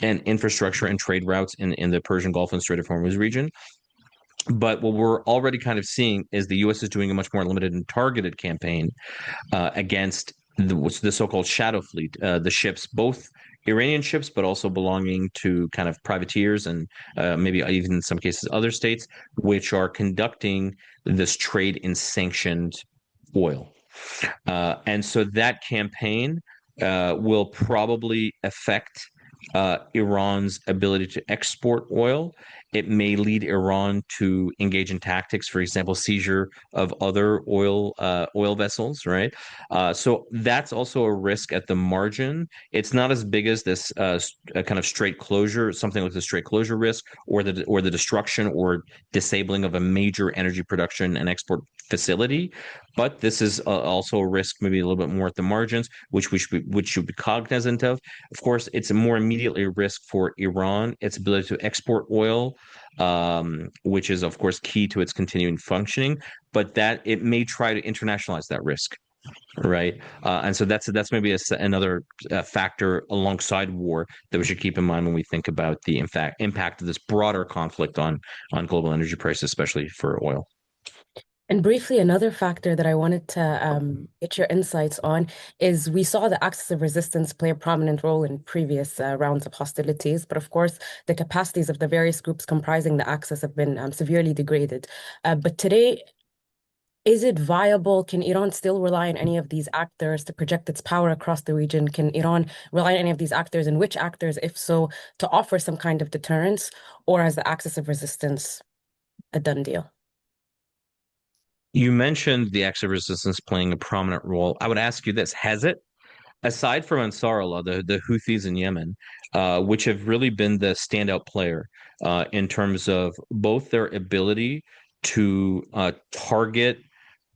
And infrastructure and trade routes in the Persian Gulf and Strait of Hormuz region. But what we're already kind of seeing is the U.S. is doing a much more limited and targeted campaign against the so-called shadow fleet, the ships, both Iranian ships, but also belonging to kind of privateers and maybe even in some cases other states, which are conducting this trade in sanctioned oil. And so that campaign will probably affect Iran's ability to export oil. It may lead Iran to engage in tactics, for example, seizure of other oil vessels, right? So that's also a risk at the margin. It's not as big as this kind of straight closure, something like the straight closure risk, or the destruction or disabling of a major energy production and export facility. But this is also a risk, maybe a little bit more at the margins, which should be cognizant of. Of course, it's a more immediately a risk for Iran, its ability to export oil which is, of course, key to its continuing functioning, but that it may try to internationalize that risk. Right. And so that's maybe another factor alongside war that we should keep in mind when we think about the impact of this broader conflict on global energy prices, especially for oil. And briefly, another factor that I wanted to get your insights on is we saw the axis of resistance play a prominent role in previous rounds of hostilities, but of course, the capacities of the various groups comprising the axis have been severely degraded. But today, is it viable? Can Iran still rely on any of these actors to project its power across the region? Can Iran rely on any of these actors, and which actors, if so, to offer some kind of deterrence, or is the axis of resistance a done deal? You mentioned the acts of resistance playing a prominent role. I would ask you this: has it? Aside from Ansar Allah, the Houthis in Yemen, which have really been the standout player in terms of both their ability to target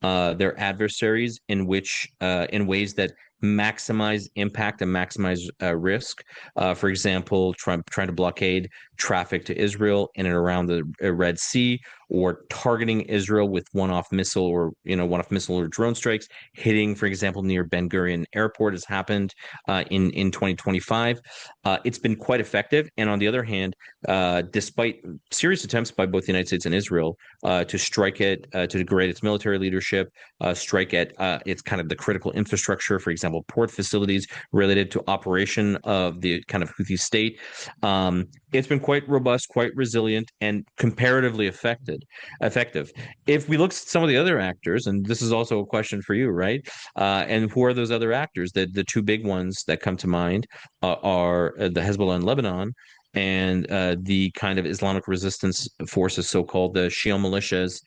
their adversaries in ways that maximize impact and maximize risk. For example, trying to blockade traffic to Israel in and around the Red Sea, or targeting Israel with one-off missile or drone strikes, hitting, for example, near Ben Gurion Airport has happened in 2025. It's been quite effective. And on the other hand, despite serious attempts by both the United States and Israel to strike it, to degrade its military leadership, strike at its kind of the critical infrastructure, for example, port facilities related to operation of the kind of Houthi state. It's been quite robust, quite resilient, and comparatively effective. If we look at some of the other actors, and this is also a question for you, right? And who are those other actors? The two big ones that come to mind are the Hezbollah in Lebanon and the kind of Islamic resistance forces, so-called the Shia militias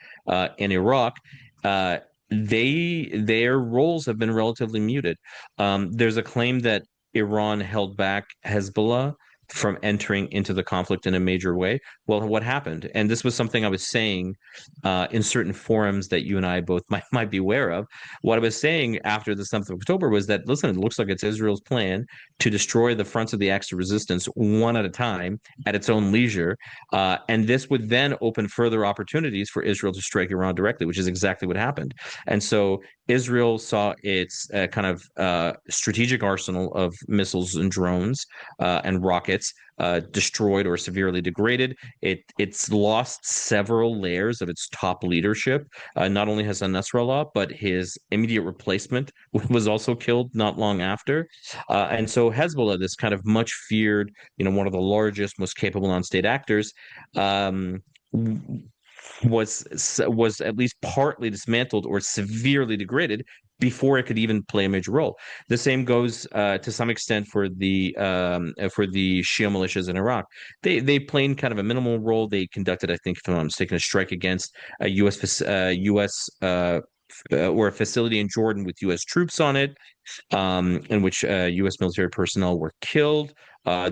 in Iraq. Uh, their roles have been relatively muted. There's a claim that Iran held back Hezbollah from entering into the conflict in a major way. Well, what happened? And this was something I was saying in certain forums that you and I both might be aware of. What I was saying after the 7th of October was that, listen, it looks like it's Israel's plan to destroy the fronts of the acts of resistance one at a time at its own leisure. And this would then open further opportunities for Israel to strike Iran directly, which is exactly what happened. And so Israel saw its kind of strategic arsenal of missiles and drones and rockets destroyed or severely degraded. It's lost several layers of its top leadership. Not only Hassan Nasrallah, but his immediate replacement was also killed not long after. And so Hezbollah, this kind of much feared, one of the largest, most capable non-state actors, um, was at least partly dismantled or severely degraded before it could even play a major role. The same goes to some extent for the Shia militias in Iraq. They played kind of a minimal role. They conducted, I think, if I'm not mistaken, a strike against a U.S. or a facility in Jordan with U.S. troops on it, in which U.S. military personnel were killed.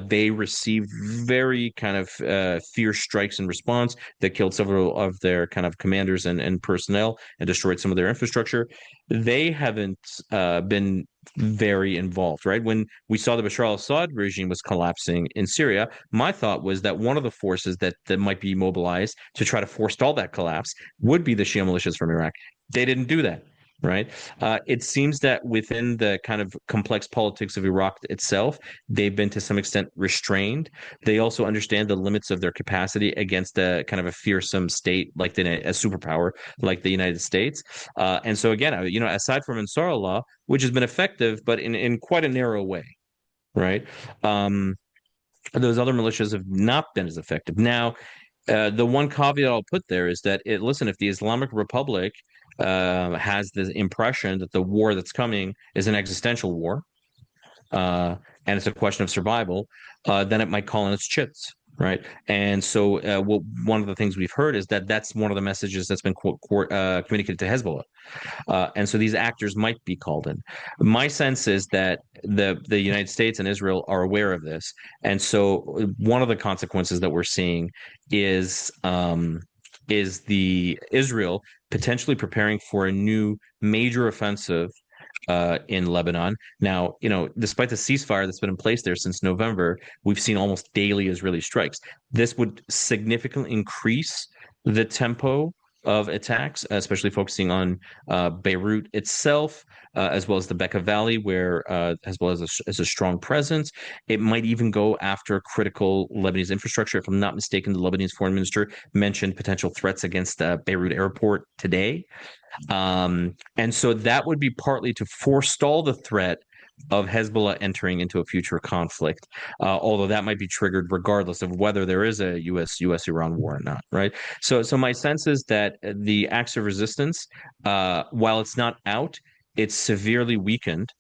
They received very kind of fierce strikes in response that killed several of their kind of commanders and personnel and destroyed some of their infrastructure. They haven't been very involved, right? When we saw the Bashar al-Assad regime was collapsing in Syria, my thought was that one of the forces that might be mobilized to try to forestall that collapse would be the Shia militias from Iraq. They didn't do that. Right. It seems that within the kind of complex politics of Iraq itself, they've been to some extent restrained. They also understand the limits of their capacity against a kind of a fearsome state like a superpower like the United States. And so again, aside from Ansar Allah, which has been effective, but in quite a narrow way, right? Those other militias have not been as effective. Now, the one caveat I'll put there is that listen, if the Islamic Republic has the impression that the war that's coming is an existential war, and it's a question of survival, then it might call in its chits, right? And so, one of the things we've heard is that that's one of the messages that's been communicated to Hezbollah. And so these actors might be called in. My sense is that the United States and Israel are aware of this, and so one of the consequences that we're seeing is the Israel potentially preparing for a new major offensive in Lebanon. Now, despite the ceasefire that's been in place there since November, we've seen almost daily Israeli strikes. This would significantly increase the tempo of attacks, especially focusing on Beirut itself, as well as the Bekaa Valley, where Hezbollah has a strong presence. It might even go after critical Lebanese infrastructure. If I'm not mistaken, the Lebanese foreign minister mentioned potential threats against Beirut airport today. And so that would be partly to forestall the threat of Hezbollah entering into a future conflict, although that might be triggered regardless of whether there is a U.S. Iran war or not, right? So my sense is that the acts of resistance, while it's not out, it's severely weakened.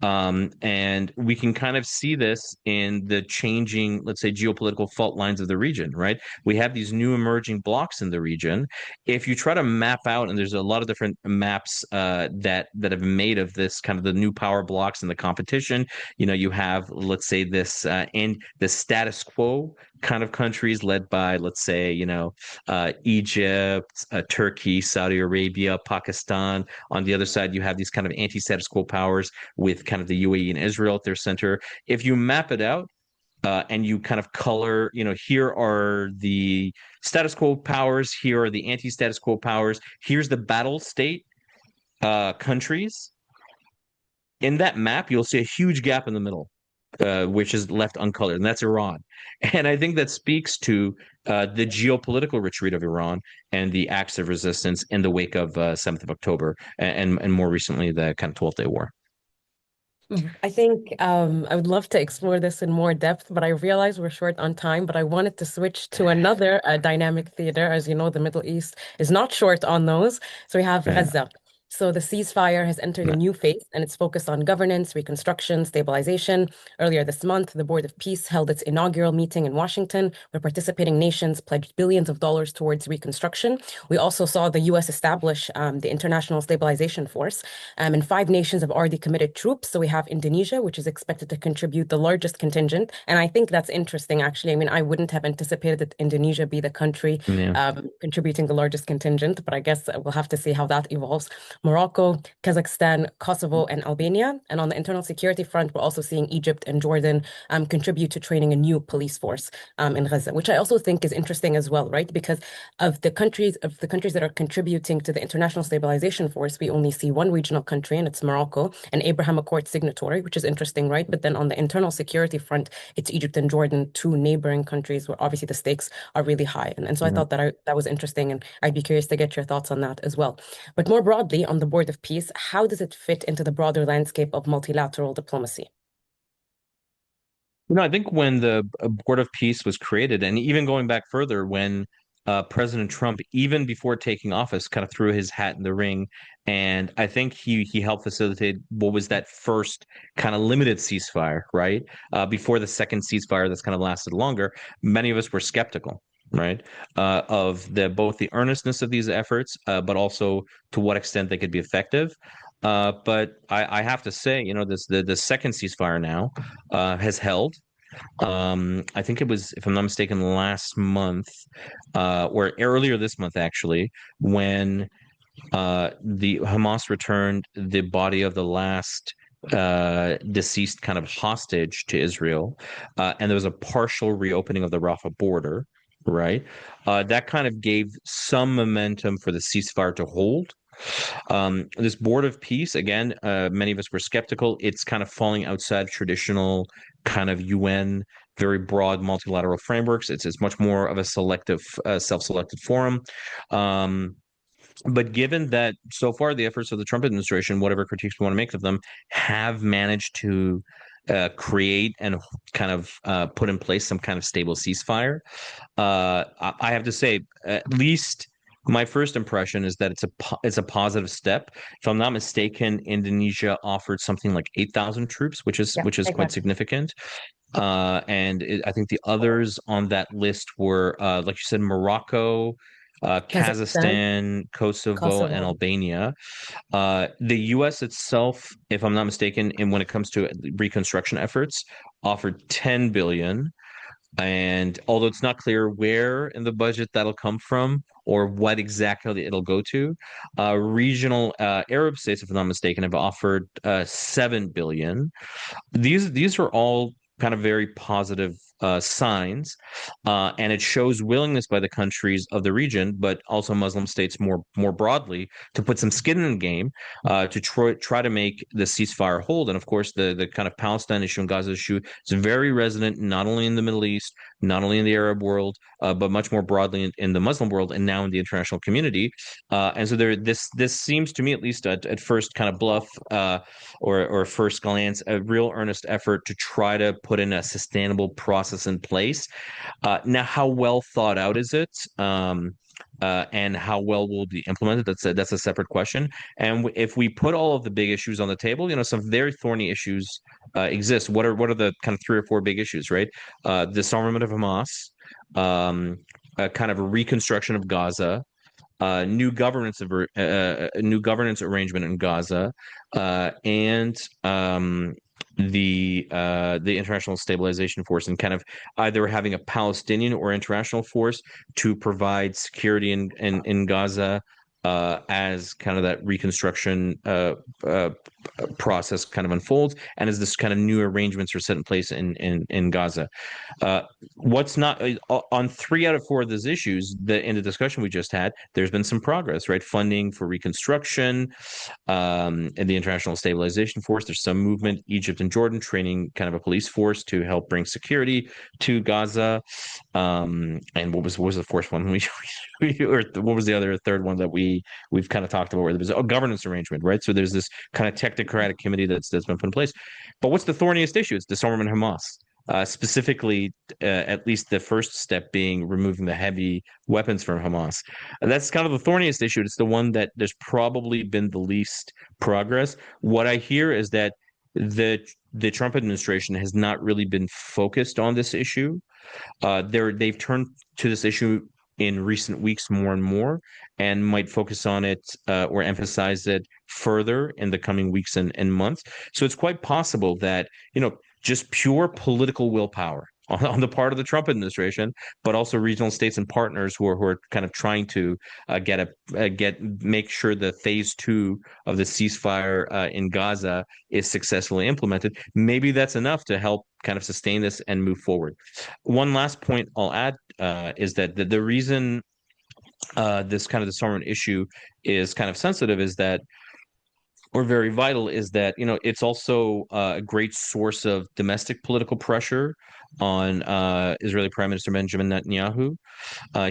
And we can kind of see this in the changing, let's say, geopolitical fault lines of the region, right? We have these new emerging blocks in the region. If you try to map out, and there's a lot of different maps that have been made of this kind of the new power blocks and the competition. You have, let's say, this and the status quo kind of countries led by, let's say, Egypt, Turkey, Saudi Arabia, Pakistan. On the other side, you have these kind of anti-status quo powers with kind of the UAE and Israel at their center. If you map it out, and you kind of color, here are the status quo powers, here are the anti-status quo powers, here's the battle state countries. In that map, you'll see a huge gap in the middle, which is left uncolored, and that's Iran. And I think that speaks to the geopolitical retreat of Iran and the acts of resistance in the wake of 7th of October and more recently the kind of 12th Day War. I think I would love to explore this in more depth, but I realize we're short on time. But I wanted to switch to another dynamic theater. As you know, the Middle East is not short on those. So we have Yeah. Gaza. So the ceasefire has entered a new phase and it's focused on governance, reconstruction, stabilization. Earlier this month, the Board of Peace held its inaugural meeting in Washington, where participating nations pledged billions of dollars towards reconstruction. We also saw the US establish the International Stabilization Force, and five nations have already committed troops. So we have Indonesia, which is expected to contribute the largest contingent. And I think that's interesting, actually. I mean, I wouldn't have anticipated that Indonesia be the country Yeah. contributing the largest contingent, but I guess we'll have to see how that evolves. Morocco, Kazakhstan, Kosovo, and Albania. And on the internal security front, we're also seeing Egypt and Jordan contribute to training a new police force in Gaza, which I also think is interesting as well, right? Because of the countries that are contributing to the International Stabilization Force, we only see one regional country, and it's Morocco, an Abraham Accord signatory, which is interesting, right? But then on the internal security front, it's Egypt and Jordan, two neighboring countries where obviously the stakes are really high. And so I Yeah. thought that was interesting, and I'd be curious to get your thoughts on that as well. But more broadly, on the Board of Peace, how does it fit into the broader landscape of multilateral diplomacy? I think when the Board of Peace was created, and even going back further, when President Trump, even before taking office, kind of threw his hat in the ring, and I think he helped facilitate what was that first kind of limited ceasefire, right? Before the second ceasefire that's kind of lasted longer, many of us were skeptical, right, of the both the earnestness of these efforts, but also to what extent they could be effective. But I have to say, the second ceasefire now has held. I think it was, if I'm not mistaken, last month, or earlier this month, actually, when the Hamas returned the body of the last deceased kind of hostage to Israel, and there was a partial reopening of the Rafah border, right? That kind of gave some momentum for the ceasefire to hold. This Board of Peace, again, many of us were skeptical. It's kind of falling outside traditional kind of UN, very broad multilateral frameworks. It's much more of a selective, self-selected forum. Um, but given that so far the efforts of the Trump administration, whatever critiques we want to make of them, have managed to create and kind of put in place some kind of stable ceasefire, I have to say, at least my first impression is that it's a positive step. If I'm not mistaken, Indonesia offered something like 8,000 troops, which is Yeah, which is quite exactly. significant. I think the others on that list were, like you said, Morocco, Kazakhstan, Kazakhstan, Kosovo, and Kosovo. Albania. The U.S. itself, if I'm not mistaken, and when it comes to reconstruction efforts, offered 10 billion. And although it's not clear where in the budget that'll come from or what exactly it'll go to, regional Arab states, if I'm not mistaken, have offered 7 billion. These are all kind of very positive signs, and it shows willingness by the countries of the region, but also Muslim states more broadly, to put some skin in the game, to try to make the ceasefire hold. And of course, the kind of Palestine issue and Gaza issue is very resonant, not only in the Middle East, not only in the Arab world, but much more broadly in the Muslim world and now in the international community. And so this seems to me, at least at first kind of bluff, or first glance, a real earnest effort to try to put in a sustainable process in place. Now, how well thought out is it? And how well will it be implemented? That's a separate question. And if we put all of the big issues on the table, some very thorny issues exist. What are the kind of three or four big issues, right? Disarmament of Hamas, a kind of a reconstruction of Gaza, new governance arrangement in Gaza, and the international stabilization force, and kind of either having a Palestinian or international force to provide security in Gaza, as kind of that reconstruction process kind of unfolds, and as this kind of new arrangements are set in place in Gaza. Uh, what's not on three out of four of those issues that in the discussion we just had, there's been some progress, right? Funding for reconstruction, and the International Stabilization Force. There's some movement. Egypt and Jordan training kind of a police force to help bring security to Gaza. And what was the fourth one? Or what was the other third one that we've kind of talked about, where there was a governance arrangement, right? So there's this kind of technocratic committee that's been put in place. But what's the thorniest issue? It's disarmament of Hamas. Specifically, at least the first step being removing the heavy weapons from Hamas. And that's kind of the thorniest issue. It's the one that there's probably been the least progress. What I hear is that the Trump administration has not really been focused on this issue. They've turned to this issue in recent weeks more and more, and might focus on it, or emphasize it further in the coming weeks and months. So it's quite possible that, just pure political willpower on the part of the Trump administration, but also regional states and partners who are kind of trying to make sure the phase two of the ceasefire in Gaza is successfully implemented. Maybe that's enough to help kind of sustain this and move forward. One last point I'll add, is that the reason this kind of disarmament issue is kind of sensitive is that, or very vital, is that it's also a great source of domestic political pressure on Israeli Prime Minister Benjamin Netanyahu.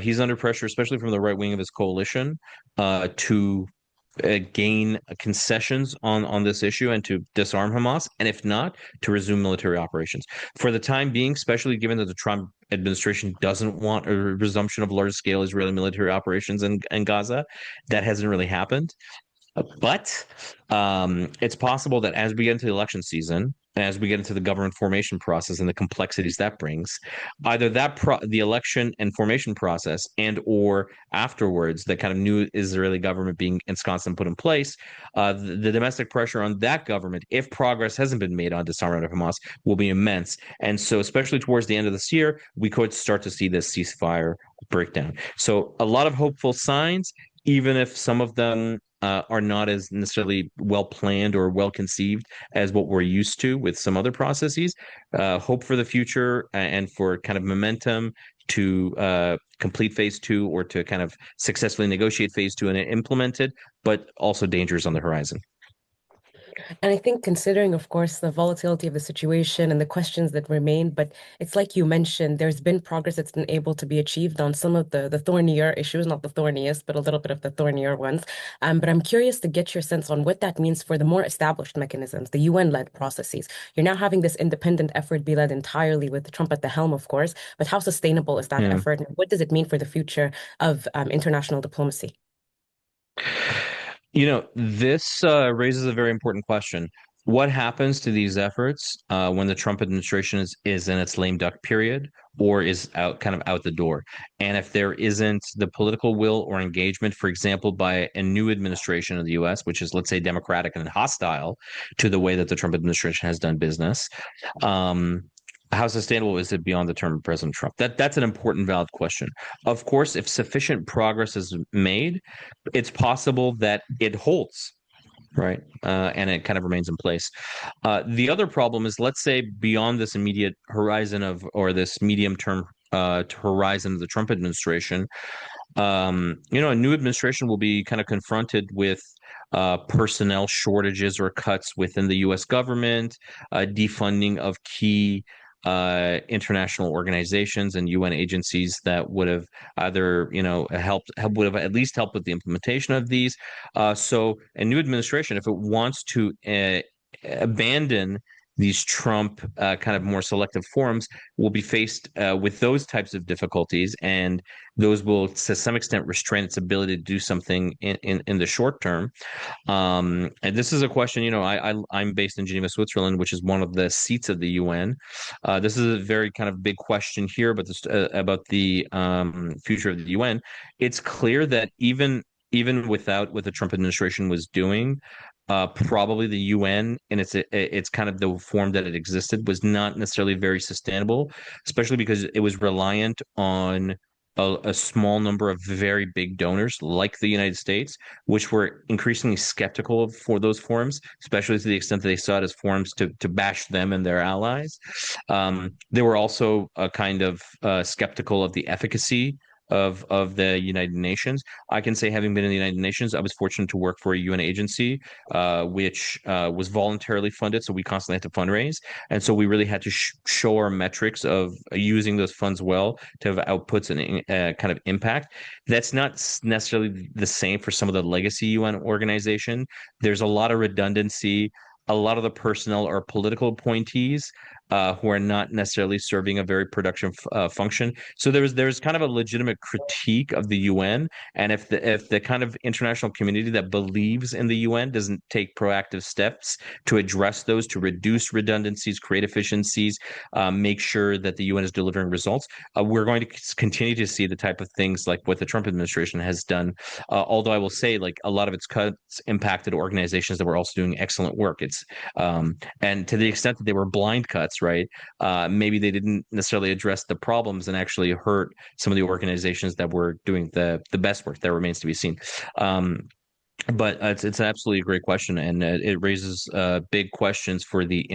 He's under pressure, especially from the right wing of his coalition, to gain concessions on this issue and to disarm Hamas, and if not, to resume military operations. For the time being, especially given that the Trump administration doesn't want a resumption of large-scale Israeli military operations in Gaza, that hasn't really happened. But it's possible that as we get into the election season, as we get into the government formation process and the complexities that brings, either the election and formation process, and or afterwards, the kind of new Israeli government being ensconced and put in place, the domestic pressure on that government, if progress hasn't been made on disarmament of Hamas, will be immense. And so, especially towards the end of this year, we could start to see this ceasefire breakdown. So, a lot of hopeful signs, even if some of them are not as necessarily well planned or well conceived as what we're used to with some other processes. Hope for the future, and for kind of momentum to complete phase two, or to kind of successfully negotiate phase two and implement it, but also dangers on the horizon. And I think considering, of course, the volatility of the situation and the questions that remain, but it's like you mentioned, there's been progress that's been able to be achieved on some of the thornier issues, not the thorniest, but a little bit of the thornier ones. But I'm curious to get your sense on what that means for the more established mechanisms, the UN-led processes. You're now having this independent effort be led entirely with Trump at the helm, of course, but how sustainable is that Yeah. effort? And what does it mean for the future of international diplomacy? This raises a very important question. What happens to these efforts when the Trump administration is in its lame duck period, or is out the door? And if there isn't the political will or engagement, for example, by a new administration in the US, which is, let's say, democratic and hostile to the way that the Trump administration has done business, um, How sustainable is it beyond the term of President Trump? That's an important, valid question. Of course, if sufficient progress is made, it's possible that it holds, right? And it kind of remains in place. The other problem is, let's say, beyond this immediate horizon of, or this medium term horizon of the Trump administration, a new administration will be kind of confronted with personnel shortages or cuts within the U.S. government, defunding of key international organizations and UN agencies that would have either, would have at least helped with the implementation of these. So a new administration, if it wants to abandon these Trump kind of more selective forms, will be faced with those types of difficulties, and those will, to some extent, restrain its ability to do something in the short term. And this is a question, I'm based in Geneva, Switzerland, which is one of the seats of the UN. This is a very kind of big question here, but this about the future of the UN. It's clear that even without what the Trump administration was doing, probably the UN and its kind of the form that it existed was not necessarily very sustainable, especially because it was reliant on a small number of very big donors like the United States, which were increasingly skeptical for those forums, especially to the extent that they saw it as forums to bash them and their allies. They were also kind of skeptical of the efficacy of the United Nations. I can say, having been in the United Nations, I was fortunate to work for a UN agency, which was voluntarily funded, so we constantly had to fundraise, and so we really had to show our metrics of using those funds well to have outputs and kind of impact. That's not necessarily the same for some of the legacy UN organization. There's a lot of redundancy. A lot of the personnel are political appointees who are not necessarily serving a very productive function. So there's kind of a legitimate critique of the UN, and if the kind of international community that believes in the UN doesn't take proactive steps to address those, to reduce redundancies, create efficiencies, make sure that the UN is delivering results, we're going to continue to see the type of things like what the Trump administration has done. Although I will say, like, a lot of its cuts impacted organizations that were also doing excellent work. And to the extent that they were blind cuts, right? Maybe they didn't necessarily address the problems and actually hurt some of the organizations that were doing the best work. That remains to be seen. But it's absolutely a great question, and it raises big questions for the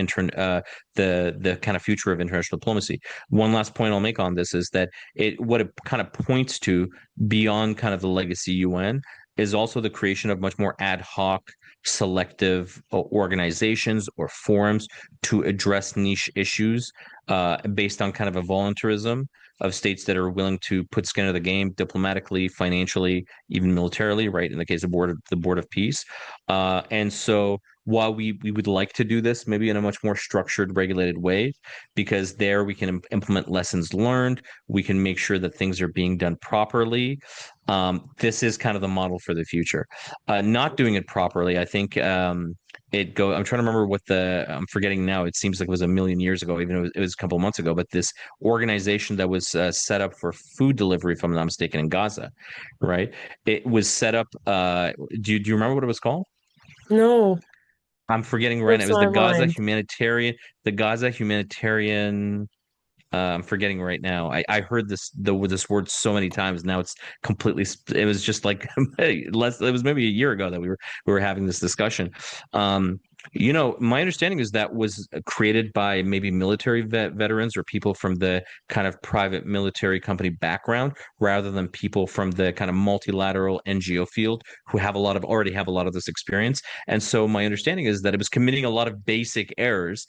kind of future of international diplomacy. One last point I'll make on this is that what it kind of points to beyond kind of the legacy UN is also the creation of much more ad hoc, selective organizations or forums to address niche issues based on kind of a voluntarism of states that are willing to put skin in the game diplomatically, financially, even militarily, right? In the case of the Board of Peace. And so while we would like to do this maybe in a much more structured, regulated way, because there we can implement lessons learned, we can make sure that things are being done properly. This is kind of the model for the future. Not doing it properly, I think I'm trying to remember I'm forgetting now. It seems like it was a million years ago, even though it was a couple of months ago. But this organization that was set up for food delivery, if I'm not mistaken, in Gaza, right? It was set up. Do you remember what it was called? No, I'm forgetting right now. It slips was my mind. The Gaza humanitarian. I'm forgetting right now. I heard this word so many times. Now it's completely. It was just like less. It was maybe a year ago that we were having this discussion. Um, my understanding is that was created by maybe military veterans or people from the kind of private military company background, rather than people from the kind of multilateral NGO field who already have a lot of this experience. And so my understanding is that it was committing a lot of basic errors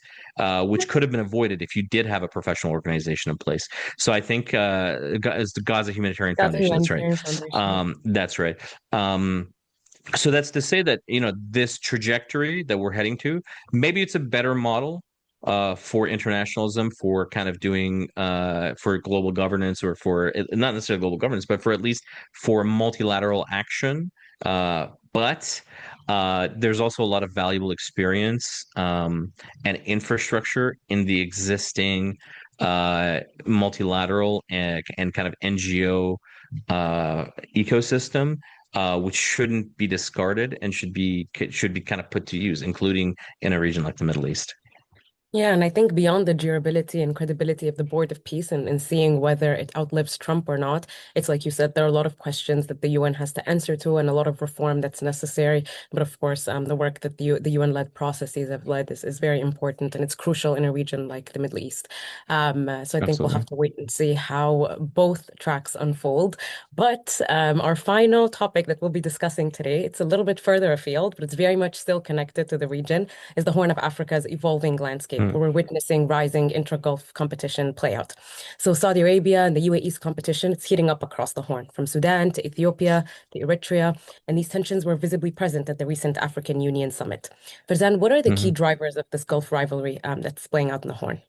which could have been avoided if you did have a professional organization in place. So I think it's the Gaza Humanitarian That's a Foundation. That's right. humanitarian foundation. That's right. So that's to say that this trajectory that we're heading to, maybe it's a better model for internationalism, for kind of doing for global governance, or for not necessarily global governance, but for at least for multilateral action. But there's also a lot of valuable experience and infrastructure in the existing multilateral and kind of NGO ecosystem, which shouldn't be discarded and should be kind of put to use, including in a region like the Middle East. Yeah, and I think beyond the durability and credibility of the Board of Peace and seeing whether it outlives Trump or not, it's like you said, there are a lot of questions that the UN has to answer to and a lot of reform that's necessary. But of course, the work that the UN-led processes have led is very important and it's crucial in a region like the Middle East. So I think we'll have Absolutely. to wait and see how both tracks unfold. But our final topic that we'll be discussing today, it's a little bit further afield, but it's very much still connected to the region is the Horn of Africa's evolving landscape, Mm, where we're witnessing rising intra-Gulf competition play out. So Saudi Arabia and the UAE's competition, it's heating up across the Horn, from Sudan to Ethiopia to Eritrea, and these tensions were visibly present at the recent African Union summit. Farzan, what are the key mhm. drivers of this Gulf rivalry that's playing out in the Horn?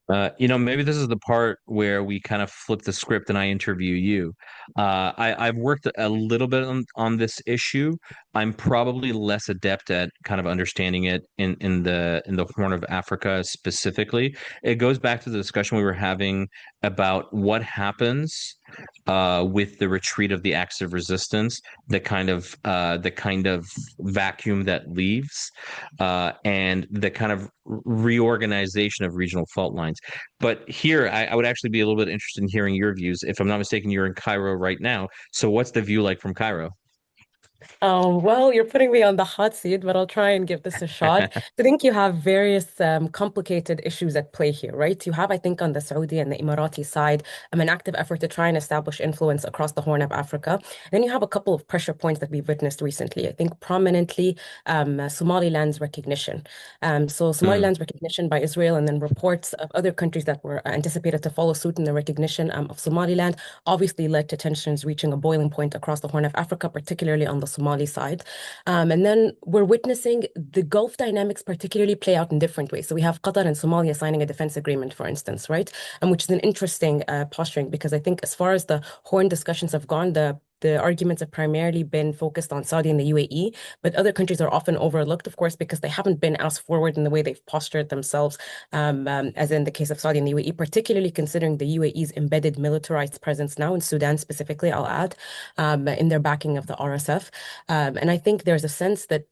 Maybe this is the part where we kind of flip the script and I interview you. I've worked a little bit on this issue. I'm probably less adept at kind of understanding it in the Horn of Africa specifically. It goes back to the discussion we were having about what happens with the retreat of the acts of resistance, the kind of vacuum that leaves, and the kind of reorganization of regional fault lines. But here, I would actually be a little bit interested in hearing your views. If I'm not mistaken, you're in Cairo right now. So what's the view like from Cairo? Well, you're putting me on the hot seat, but I'll try and give this a shot. I think you have various complicated issues at play here, right? You have, I think, on the Saudi and the Emirati side, an active effort to try and establish influence across the Horn of Africa. Then you have a couple of pressure points that we've witnessed recently. I think prominently Somaliland's recognition. So Mm, Somaliland's recognition by Israel, and then reports of other countries that were anticipated to follow suit in the recognition of Somaliland obviously led to tensions reaching a boiling point across the Horn of Africa, particularly on the Somali side. And then we're witnessing the Gulf dynamics particularly play out in different ways. So we have Qatar and Somalia signing a defense agreement, for instance, right? Which is an interesting posturing because I think as far as the Horn discussions have gone, the arguments have primarily been focused on Saudi and the UAE, but other countries are often overlooked, of course, because they haven't been as forward in the way they've postured themselves, as in the case of Saudi and the UAE, particularly considering the UAE's embedded militarized presence now in Sudan specifically, I'll add, in their backing of the RSF. And I think there's a sense that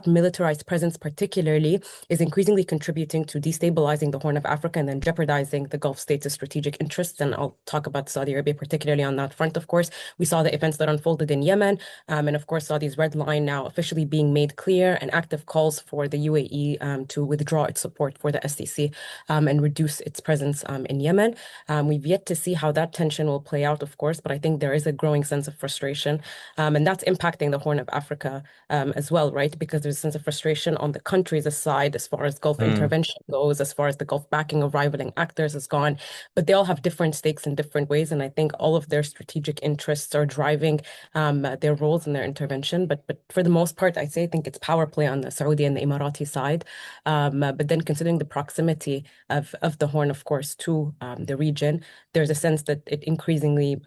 militarized presence particularly is increasingly contributing to destabilizing the Horn of Africa and then jeopardizing the Gulf states' strategic interests. And I'll talk about Saudi Arabia particularly on that front, of course. We saw the events that unfolded in Yemen, and of course, Saudi's red line now officially being made clear and active calls for the UAE to withdraw its support for the SDC and reduce its presence in Yemen. We've yet to see how that tension will play out, of course, but I think there is a growing sense of frustration, and that's impacting the Horn of Africa as well, right? Because there's a sense of frustration on the countries' side as far as Gulf mm, intervention goes, as far as the Gulf backing of rivaling actors has gone, but they all have different stakes in different ways, and I think all of their strategic interests are driving their roles and their intervention. But for the most part, I think it's power play on the Saudi and the Emirati side. But then considering the proximity of the Horn, of course, to the region, there's a sense that it increasingly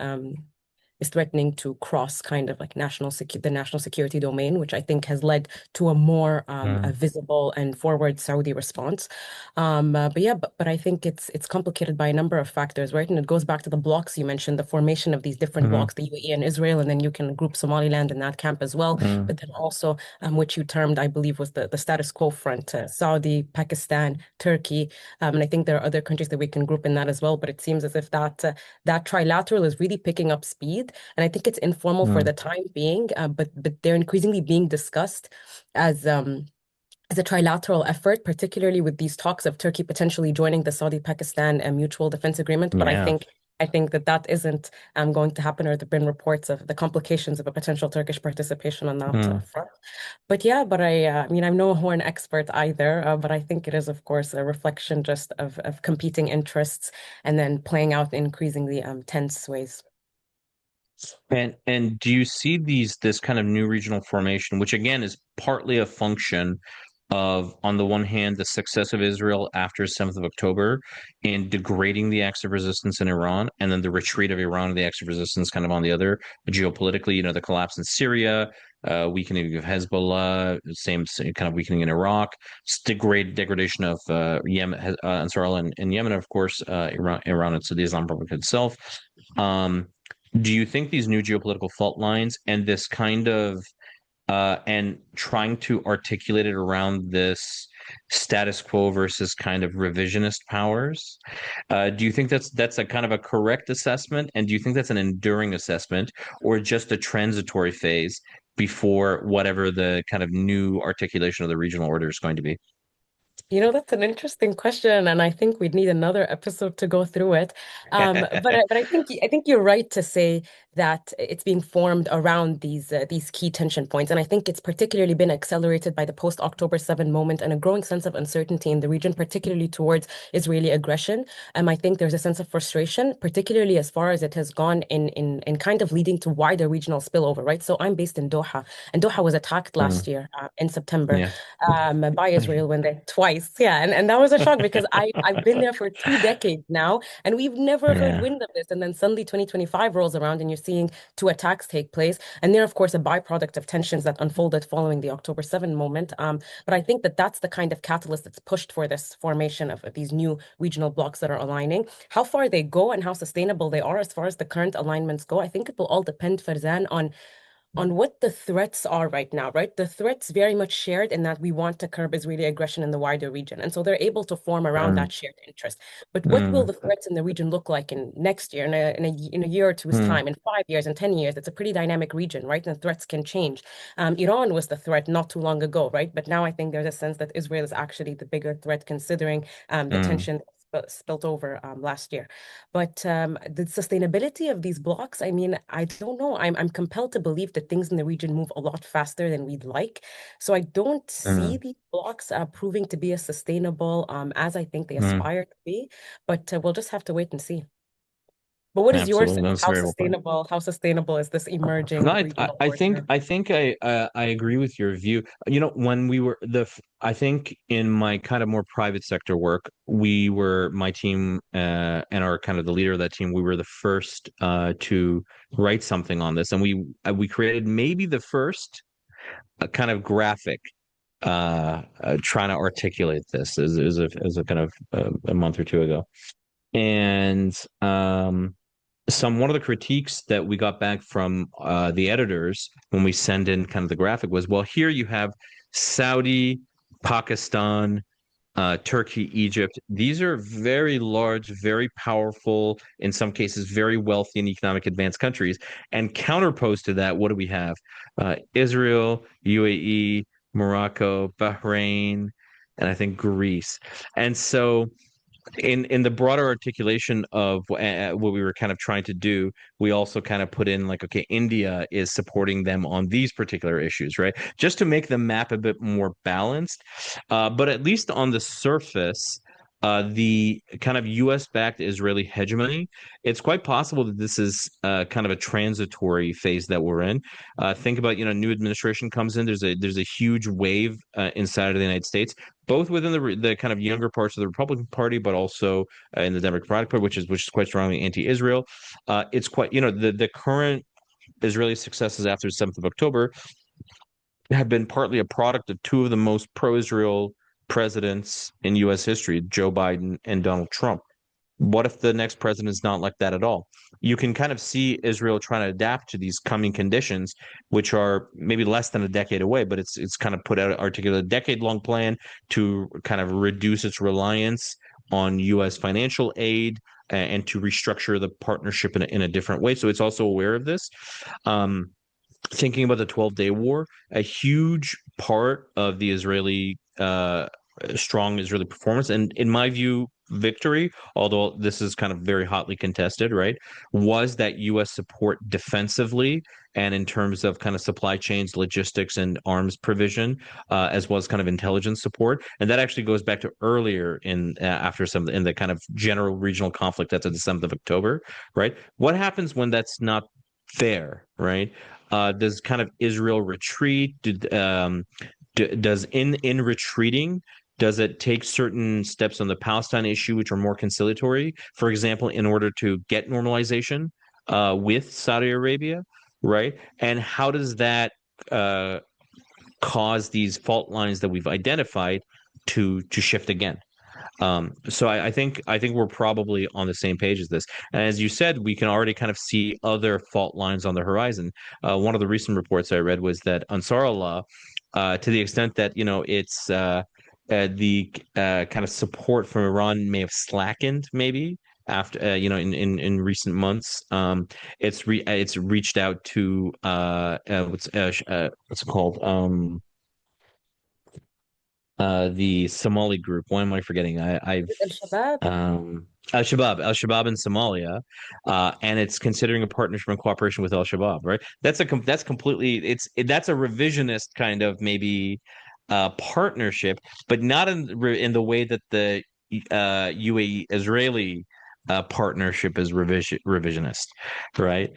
is threatening to cross kind of like the national security domain, which I think has led to a more a mm, visible and forward Saudi response. But yeah, but I think it's complicated by a number of factors, right? And it goes back to the blocks you mentioned, the formation of these different mm, blocks, the UAE and Israel, and then you can group Somaliland in that camp as well. mm, But then also, which you termed, I believe, was the status quo front, Saudi, Pakistan, Turkey, and I think there are other countries that we can group in that as well. But it seems as if that trilateral is really picking up speed. And I think it's informal for mm, the time being, but they're increasingly being discussed as as a trilateral effort, particularly with these talks of Turkey potentially joining the Saudi-Pakistan Mutual Defense Agreement. But yeah. I think that isn't going to happen, or there've been reports of the complications of a potential Turkish participation on that Mm. front. But yeah, but I mean, I'm no horn expert either, but I think it is, of course, a reflection just of competing interests and then playing out in increasingly tense ways. And do you see this kind of new regional formation, which again is partly a function of, on the one hand, the success of Israel after 7th of October in degrading the acts of resistance in Iran, and then the retreat of Iran and the acts of resistance kind of on the other, geopolitically, the collapse in Syria, weakening of Hezbollah, same kind of weakening in Iraq, degradation of Yemen, Ansar Allah in Yemen, of course, Iran and so the Islam Republic itself. Um, do you think these new geopolitical fault lines and this kind of and trying to articulate it around this. status quo versus kind of revisionist powers. Do you think that's a kind of a correct assessment? And do you think that's an enduring assessment or just a transitory phase before whatever the kind of new articulation of the regional order is going to be? That's an interesting question, and I think we'd need another episode to go through it. But I think you're right to say that it's being formed around these key tension points, and I think it's particularly been accelerated by the post-October 7 moment and a growing sense of uncertainty in the region, particularly towards Israeli aggression. I think there's a sense of frustration, particularly as far as it has gone in kind of leading to wider regional spillover, right? So I'm based in Doha, and Doha was attacked Mm, last year in September yeah. by Israel when they twice. Yeah, and that was a shock because I've been there for 2 decades now, and we've never heard Yeah. wind of this. And then suddenly 2025 rolls around, and you're seeing two attacks take place, and they're of course a byproduct of tensions that unfolded following the October 7 moment. But I think that that's the kind of catalyst that's pushed for this formation of these new regional blocks that are aligning. How far they go and how sustainable they are as far as the current alignments go, I think it will all depend, Farzan, on what the threats are right now, right? The threats very much shared in that we want to curb Israeli aggression in the wider region. And so they're able to form around Mm, that shared interest. But what will mm, the threats in the region look like in next year, in a year or two's mm, time, in 5 years, in 10 years? It's a pretty dynamic region, right? And threats can change. Iran was the threat not too long ago, right? But now I think there's a sense that Israel is actually the bigger threat considering the mm, tension spilt over last year. But the sustainability of these blocks, I mean, I don't know. I'm compelled to believe that things in the region move a lot faster than we'd like. So I don't see mm, these blocks proving to be as sustainable as I think they mm. aspire to be. But we'll just have to wait and see. But what is your Absolutely. sense? That's very well put. How sustainable is this No, emerging regional order? I think I agree with your view. When we were I think in my kind of more private sector work, we were my team and our kind of the leader of that team. We were the first to write something on this, and we created maybe the first kind of graphic trying to articulate this as a kind of a month or two ago, and one of the critiques that we got back from the editors when we send in kind of the graphic was, well, here you have Saudi, Pakistan, Turkey, Egypt. These are very large, very powerful, in some cases, very wealthy and economic advanced countries. And counterposed to that, what do we have? Israel, UAE, Morocco, Bahrain, and I think Greece. And so in the broader articulation of what we were kind of trying to do, we also kind of put in like, okay, India is supporting them on these particular issues, right? Just to make the map a bit more balanced. But at least on the surface, the kind of US backed Israeli hegemony, it's quite possible that this is kind of a transitory phase that we're in. Think about, new administration comes in, there's a huge wave inside of the United States, both within the kind of younger parts of the Republican Party, but also in the Democratic Party, which is quite strongly anti-Israel. It's quite, the current Israeli successes after the 7th of October have been partly a product of two of the most pro-Israel presidents in U.S. history, Joe Biden and Donald Trump. What if the next president is not like that at all? You can kind of see Israel trying to adapt to these coming conditions, which are maybe less than a decade away, but it's kind of put out articulate a decade-long plan to kind of reduce its reliance on U.S. financial aid and to restructure the partnership in a different way. So it's also aware of this. Um, Thinking about the 12-day war, a huge part of the Israeli strong Israeli performance, and in my view, victory, although this is kind of very hotly contested, right, was that U.S. support defensively and in terms of kind of supply chains, logistics, and arms provision, as well as kind of intelligence support. And that actually goes back to earlier in after some in the kind of general regional conflict after the 7th of October, right? What happens when that's not there, right? Does kind of Israel retreat? Does in retreating, does it take certain steps on the Palestine issue which are more conciliatory? For example, in order to get normalization with Saudi Arabia, right? And how does that uh, cause these fault lines that we've identified to shift again? So I think we're probably on the same page as this. And as you said, we can already kind of see other fault lines on the horizon. One of the recent reports I read was that Ansar Allah, to the extent that the kind of support from Iran may have slackened, maybe after in recent months. It's reached out to what's it called? The Somali group. Why am I forgetting? I've Al-Shabaab. Al Shabaab in Somalia, and it's considering a partnership and cooperation with Al Shabaab. Right? That's completely that's a revisionist kind of maybe partnership, but not in the way that the UAE Israeli partnership is revisionist, right?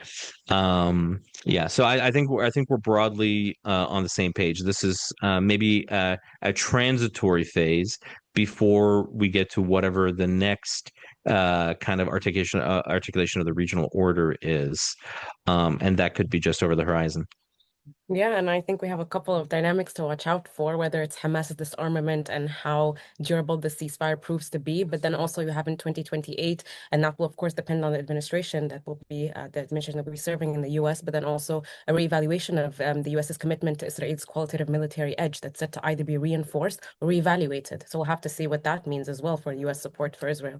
Yeah, so I think we're broadly on the same page. This is maybe a transitory phase before we get to whatever the next kind of articulation of the regional order is, and that could be just over the horizon. Yeah, and I think we have a couple of dynamics to watch out for, whether it's Hamas's disarmament and how durable the ceasefire proves to be. But then also you have in 2028, and that will of course depend on the administration that will be the administration that will be serving in the US, but then also a reevaluation of the US's commitment to Israel's qualitative military edge that's set to either be reinforced or reevaluated. So we'll have to see what that means as well for US support for Israel.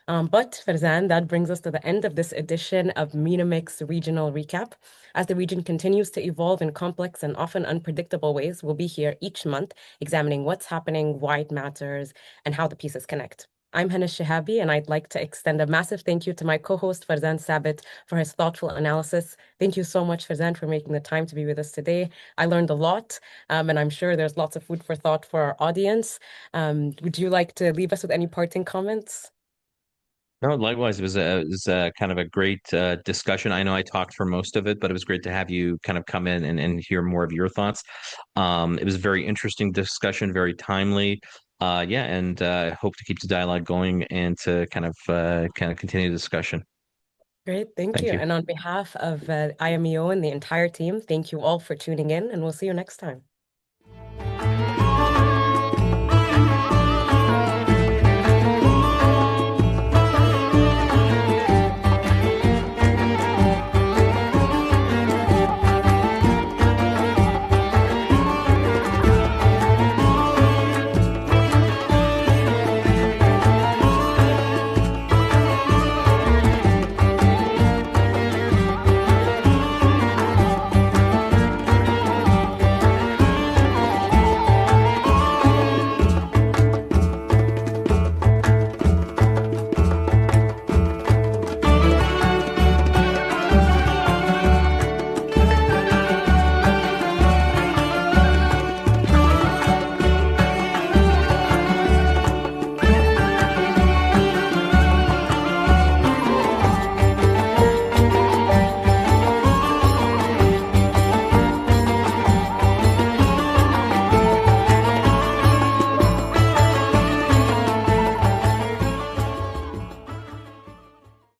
But Farzan, that brings us to the end of this edition of MENA Mix Regional Recap. As the region continues to evolve in complex and often unpredictable ways, we'll be here each month examining what's happening, why it matters, and how the pieces connect. I'm Hana Elshehaby, and I'd like to extend a massive thank you to my co-host Farzan Sabet for his thoughtful analysis. Thank you so much, Farzan, for making the time to be with us today. I learned a lot, and I'm sure there's lots of food for thought for our audience. Would you like to leave us with any parting comments? No, likewise, it was kind of a great discussion. I know I talked for most of it, but it was great to have you kind of come in and hear more of your thoughts. It was a very interesting discussion, very timely. Yeah, and hope to keep the dialogue going and to kind of continue the discussion. Great, thank Thank you. you. And on behalf of IMEO and the entire team, thank you all for tuning in, and we'll see you next time.